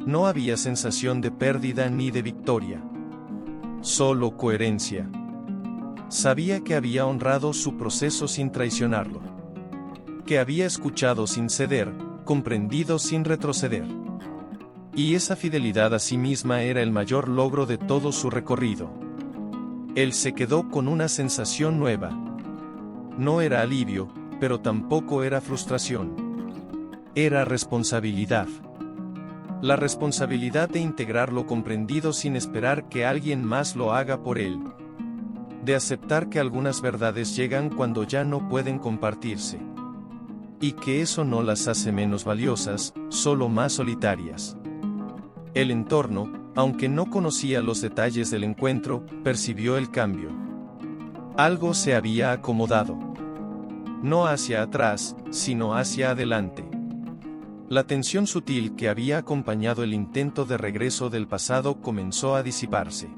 No había sensación de pérdida ni de victoria. Solo coherencia. Sabía que había honrado su proceso sin traicionarlo. Que había escuchado sin ceder, comprendido sin retroceder. Y esa fidelidad a sí misma era el mayor logro de todo su recorrido. Él se quedó con una sensación nueva. No era alivio, pero tampoco era frustración. Era responsabilidad. La responsabilidad de integrar lo comprendido sin esperar que alguien más lo haga por él. De aceptar que algunas verdades llegan cuando ya no pueden compartirse. Y que eso no las hace menos valiosas, solo más solitarias. El entorno, aunque no conocía los detalles del encuentro, percibió el cambio. Algo se había acomodado. No hacia atrás, sino hacia adelante. La tensión sutil que había acompañado el intento de regreso del pasado comenzó a disiparse.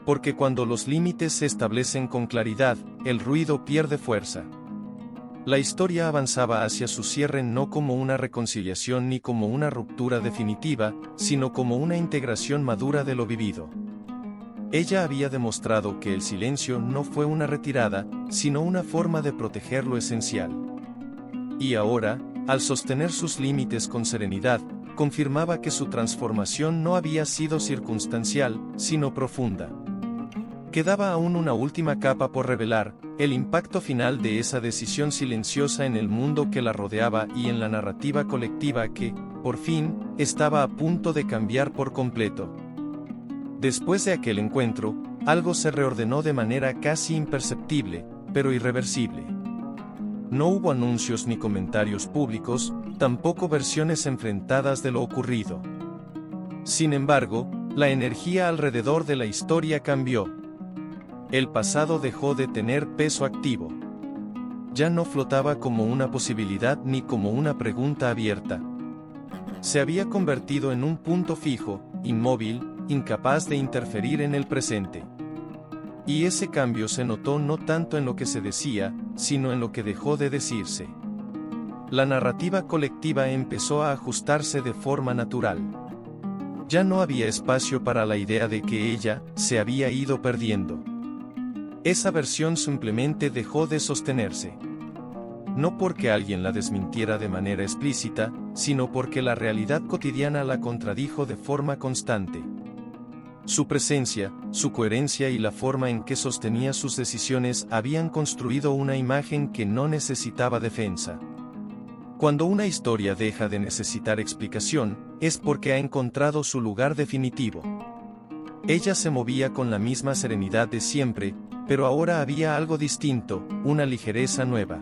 Porque cuando los límites se establecen con claridad, el ruido pierde fuerza. La historia avanzaba hacia su cierre no como una reconciliación ni como una ruptura definitiva, sino como una integración madura de lo vivido. Ella había demostrado que el silencio no fue una retirada, sino una forma de proteger lo esencial. Y ahora, al sostener sus límites con serenidad, confirmaba que su transformación no había sido circunstancial, sino profunda. Quedaba aún una última capa por revelar, el impacto final de esa decisión silenciosa en el mundo que la rodeaba y en la narrativa colectiva que, por fin, estaba a punto de cambiar por completo. Después de aquel encuentro, algo se reordenó de manera casi imperceptible, pero irreversible. No hubo anuncios ni comentarios públicos, tampoco versiones enfrentadas de lo ocurrido. Sin embargo, la energía alrededor de la historia cambió. El pasado dejó de tener peso activo. Ya no flotaba como una posibilidad ni como una pregunta abierta. Se había convertido en un punto fijo, inmóvil, incapaz de interferir en el presente. Y ese cambio se notó no tanto en lo que se decía, sino en lo que dejó de decirse. La narrativa colectiva empezó a ajustarse de forma natural. Ya no había espacio para la idea de que ella se había ido perdiendo. Esa versión simplemente dejó de sostenerse. No porque alguien la desmintiera de manera explícita, sino porque la realidad cotidiana la contradijo de forma constante. Su presencia, su coherencia y la forma en que sostenía sus decisiones habían construido una imagen que no necesitaba defensa. Cuando una historia deja de necesitar explicación, es porque ha encontrado su lugar definitivo. Ella se movía con la misma serenidad de siempre, pero ahora había algo distinto, una ligereza nueva.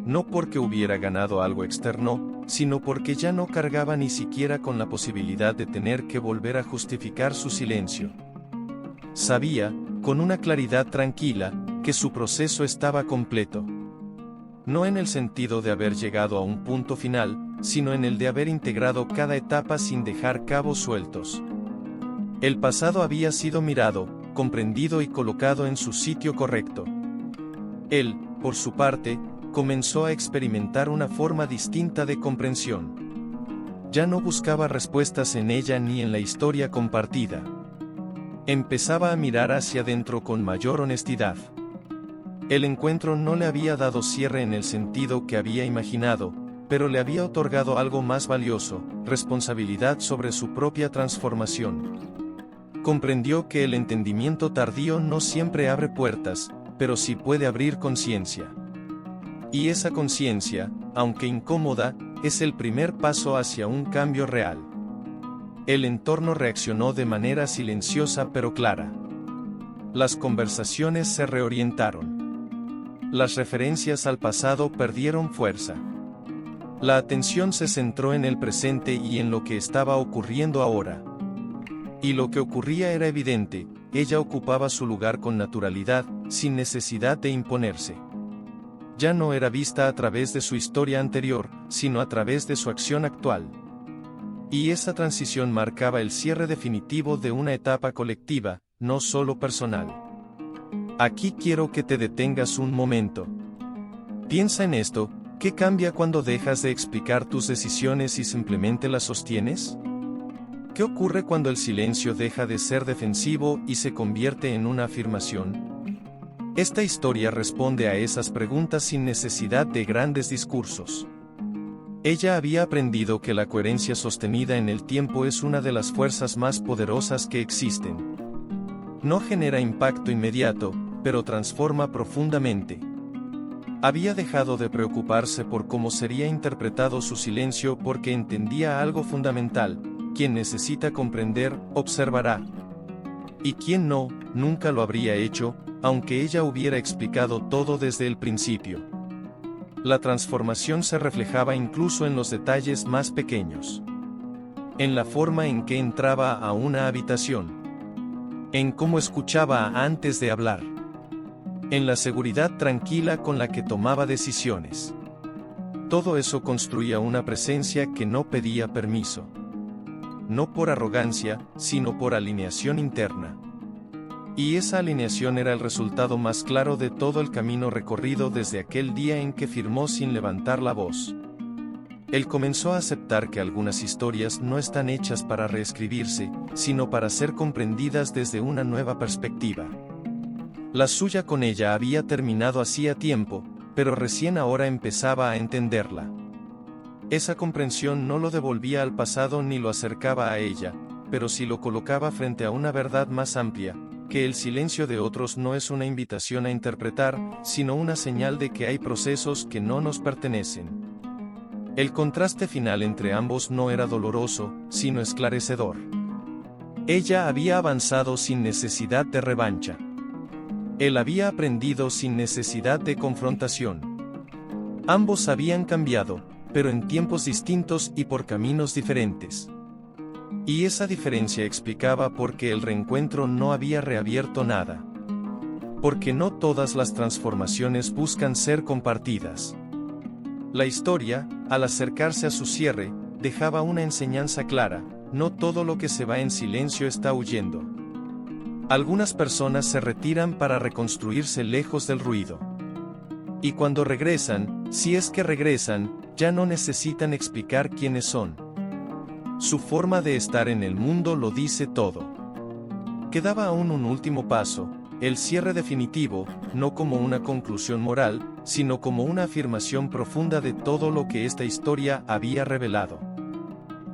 No porque hubiera ganado algo externo, sino porque ya no cargaba ni siquiera con la posibilidad de tener que volver a justificar su silencio. Sabía, con una claridad tranquila, que su proceso estaba completo. No en el sentido de haber llegado a un punto final, sino en el de haber integrado cada etapa sin dejar cabos sueltos. El pasado había sido mirado, comprendido y colocado en su sitio correcto. Él, por su parte, comenzó a experimentar una forma distinta de comprensión. Ya no buscaba respuestas en ella ni en la historia compartida. Empezaba a mirar hacia adentro con mayor honestidad. El encuentro no le había dado cierre en el sentido que había imaginado, pero le había otorgado algo más valioso, responsabilidad sobre su propia transformación. Comprendió que el entendimiento tardío no siempre abre puertas, pero sí puede abrir conciencia. Y esa conciencia, aunque incómoda, es el primer paso hacia un cambio real. El entorno reaccionó de manera silenciosa pero clara. Las conversaciones se reorientaron. Las referencias al pasado perdieron fuerza. La atención se centró en el presente y en lo que estaba ocurriendo ahora. Y lo que ocurría era evidente, ella ocupaba su lugar con naturalidad, sin necesidad de imponerse. Ya no era vista a través de su historia anterior, sino a través de su acción actual. Y esa transición marcaba el cierre definitivo de una etapa colectiva, no solo personal. Aquí quiero que te detengas un momento. Piensa en esto, ¿qué cambia cuando dejas de explicar tus decisiones y simplemente las sostienes? ¿Qué ocurre cuando el silencio deja de ser defensivo y se convierte en una afirmación? Esta historia responde a esas preguntas sin necesidad de grandes discursos. Ella había aprendido que la coherencia sostenida en el tiempo es una de las fuerzas más poderosas que existen. No genera impacto inmediato, pero transforma profundamente. Había dejado de preocuparse por cómo sería interpretado su silencio porque entendía algo fundamental: quien necesita comprender, observará. Y quien no, nunca lo habría hecho, aunque ella hubiera explicado todo desde el principio. La transformación se reflejaba incluso en los detalles más pequeños. En la forma en que entraba a una habitación. En cómo escuchaba antes de hablar. En la seguridad tranquila con la que tomaba decisiones. Todo eso construía una presencia que no pedía permiso. No por arrogancia, sino por alineación interna. Y esa alineación era el resultado más claro de todo el camino recorrido desde aquel día en que firmó sin levantar la voz. Él comenzó a aceptar que algunas historias no están hechas para reescribirse, sino para ser comprendidas desde una nueva perspectiva. La suya con ella había terminado hacía tiempo, pero recién ahora empezaba a entenderla. Esa comprensión no lo devolvía al pasado ni lo acercaba a ella, pero sí lo colocaba frente a una verdad más amplia: que el silencio de otros no es una invitación a interpretar, sino una señal de que hay procesos que no nos pertenecen. El contraste final entre ambos no era doloroso, sino esclarecedor. Ella había avanzado sin necesidad de revancha. Él había aprendido sin necesidad de confrontación. Ambos habían cambiado, pero en tiempos distintos y por caminos diferentes. Y esa diferencia explicaba por qué el reencuentro no había reabierto nada. Porque no todas las transformaciones buscan ser compartidas. La historia, al acercarse a su cierre, dejaba una enseñanza clara: no todo lo que se va en silencio está huyendo. Algunas personas se retiran para reconstruirse lejos del ruido. Y cuando regresan, si es que regresan, ya no necesitan explicar quiénes son. Su forma de estar en el mundo lo dice todo. Quedaba aún un último paso, el cierre definitivo, no como una conclusión moral, sino como una afirmación profunda de todo lo que esta historia había revelado.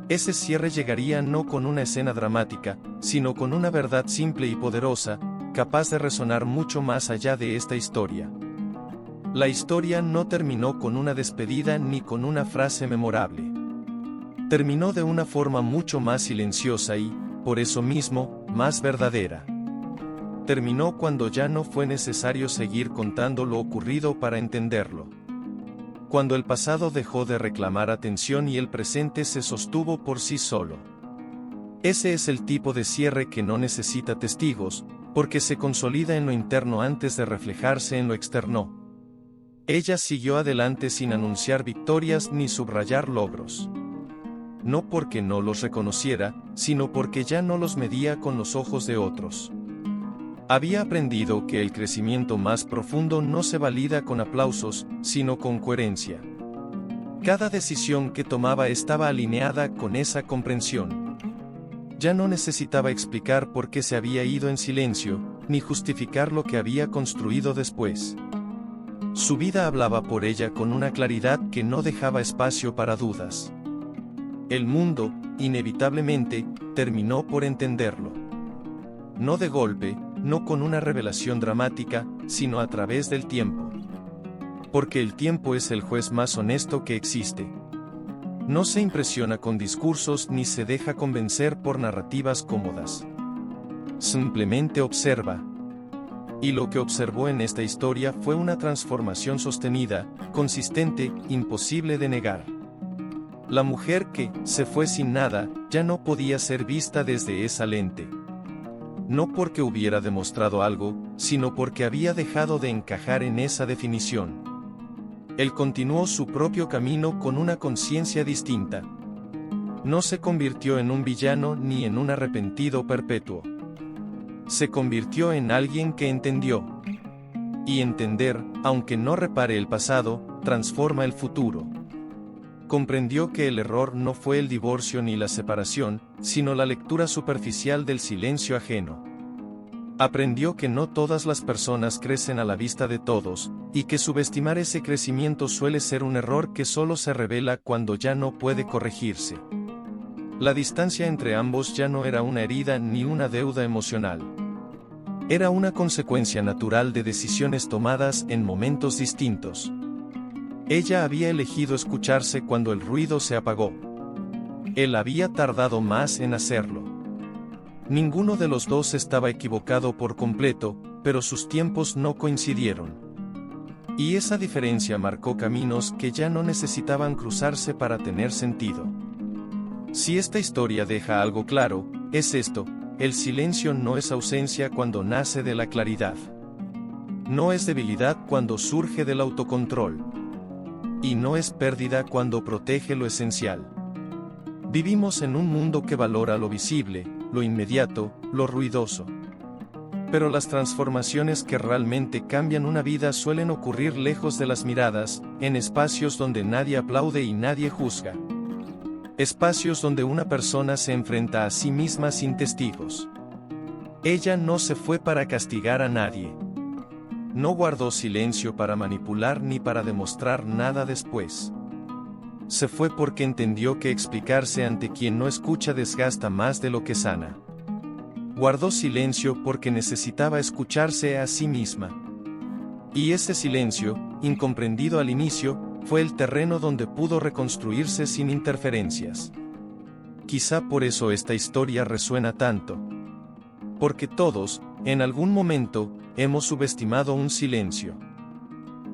Ese cierre llegaría no con una escena dramática, sino con una verdad simple y poderosa, capaz de resonar mucho más allá de esta historia. La historia no terminó con una despedida ni con una frase memorable. Terminó de una forma mucho más silenciosa y, por eso mismo, más verdadera. Terminó cuando ya no fue necesario seguir contando lo ocurrido para entenderlo. Cuando el pasado dejó de reclamar atención y el presente se sostuvo por sí solo. Ese es el tipo de cierre que no necesita testigos, porque se consolida en lo interno antes de reflejarse en lo externo. Ella siguió adelante sin anunciar victorias ni subrayar logros. No porque no los reconociera, sino porque ya no los medía con los ojos de otros. Había aprendido que el crecimiento más profundo no se valida con aplausos, sino con coherencia. Cada decisión que tomaba estaba alineada con esa comprensión. Ya no necesitaba explicar por qué se había ido en silencio, ni justificar lo que había construido después. Su vida hablaba por ella con una claridad que no dejaba espacio para dudas. El mundo, inevitablemente, terminó por entenderlo. No de golpe, no con una revelación dramática, sino a través del tiempo. Porque el tiempo es el juez más honesto que existe. No se impresiona con discursos ni se deja convencer por narrativas cómodas. Simplemente observa. Y lo que observó en esta historia fue una transformación sostenida, consistente, imposible de negar. La mujer que se fue sin nada, ya no podía ser vista desde esa lente. No porque hubiera demostrado algo, sino porque había dejado de encajar en esa definición. Él continuó su propio camino con una conciencia distinta. No se convirtió en un villano ni en un arrepentido perpetuo. Se convirtió en alguien que entendió. Y entender, aunque no repare el pasado, transforma el futuro. Comprendió que el error no fue el divorcio ni la separación, sino la lectura superficial del silencio ajeno. Aprendió que no todas las personas crecen a la vista de todos, y que subestimar ese crecimiento suele ser un error que solo se revela cuando ya no puede corregirse. La distancia entre ambos ya no era una herida ni una deuda emocional. Era una consecuencia natural de decisiones tomadas en momentos distintos. Ella había elegido escucharse cuando el ruido se apagó. Él había tardado más en hacerlo. Ninguno de los dos estaba equivocado por completo, pero sus tiempos no coincidieron. Y esa diferencia marcó caminos que ya no necesitaban cruzarse para tener sentido. Si esta historia deja algo claro, es esto: el silencio no es ausencia cuando nace de la claridad. No es debilidad cuando surge del autocontrol. Y no es pérdida cuando protege lo esencial. Vivimos en un mundo que valora lo visible, lo inmediato, lo ruidoso. Pero las transformaciones que realmente cambian una vida suelen ocurrir lejos de las miradas, en espacios donde nadie aplaude y nadie juzga. Espacios donde una persona se enfrenta a sí misma sin testigos. Ella no se fue para castigar a nadie. No guardó silencio para manipular ni para demostrar nada después. Se fue porque entendió que explicarse ante quien no escucha desgasta más de lo que sana. guardó silencio porque necesitaba escucharse a sí misma. Y ese silencio, incomprendido al inicio, fue el terreno donde pudo reconstruirse sin interferencias. Quizá por eso esta historia resuena tanto. Porque todos, en algún momento, hemos subestimado un silencio.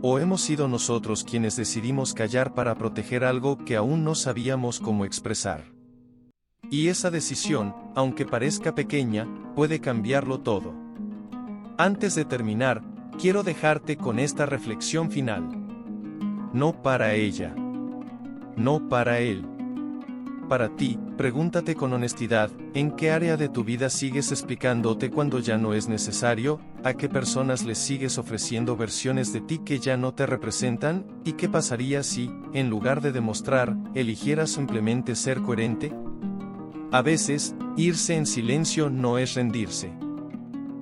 O hemos sido nosotros quienes decidimos callar para proteger algo que aún no sabíamos cómo expresar. Y esa decisión, aunque parezca pequeña, puede cambiarlo todo. Antes de terminar, quiero dejarte con esta reflexión final. No para ella. No para él. Para ti, pregúntate con honestidad, ¿en qué área de tu vida sigues explicándote cuando ya no es necesario? ¿A qué personas les sigues ofreciendo versiones de ti que ya no te representan? ¿Y qué pasaría si, en lugar de demostrar, eligieras simplemente ser coherente? A veces, irse en silencio no es rendirse.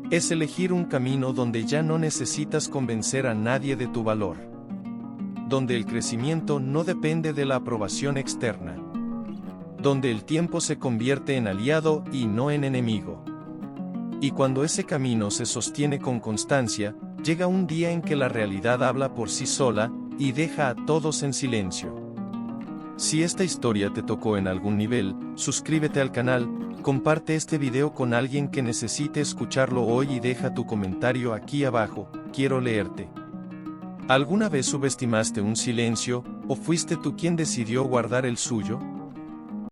Es elegir un camino donde ya no necesitas convencer a nadie de tu valor. Donde el crecimiento no depende de la aprobación externa. Donde el tiempo se convierte en aliado y no en enemigo. Y cuando ese camino se sostiene con constancia, llega un día en que la realidad habla por sí sola, y deja a todos en silencio. Si esta historia te tocó en algún nivel, suscríbete al canal, comparte este video con alguien que necesite escucharlo hoy y deja tu comentario aquí abajo, quiero leerte. ¿Alguna vez subestimaste un silencio, o fuiste tú quien decidió guardar el suyo?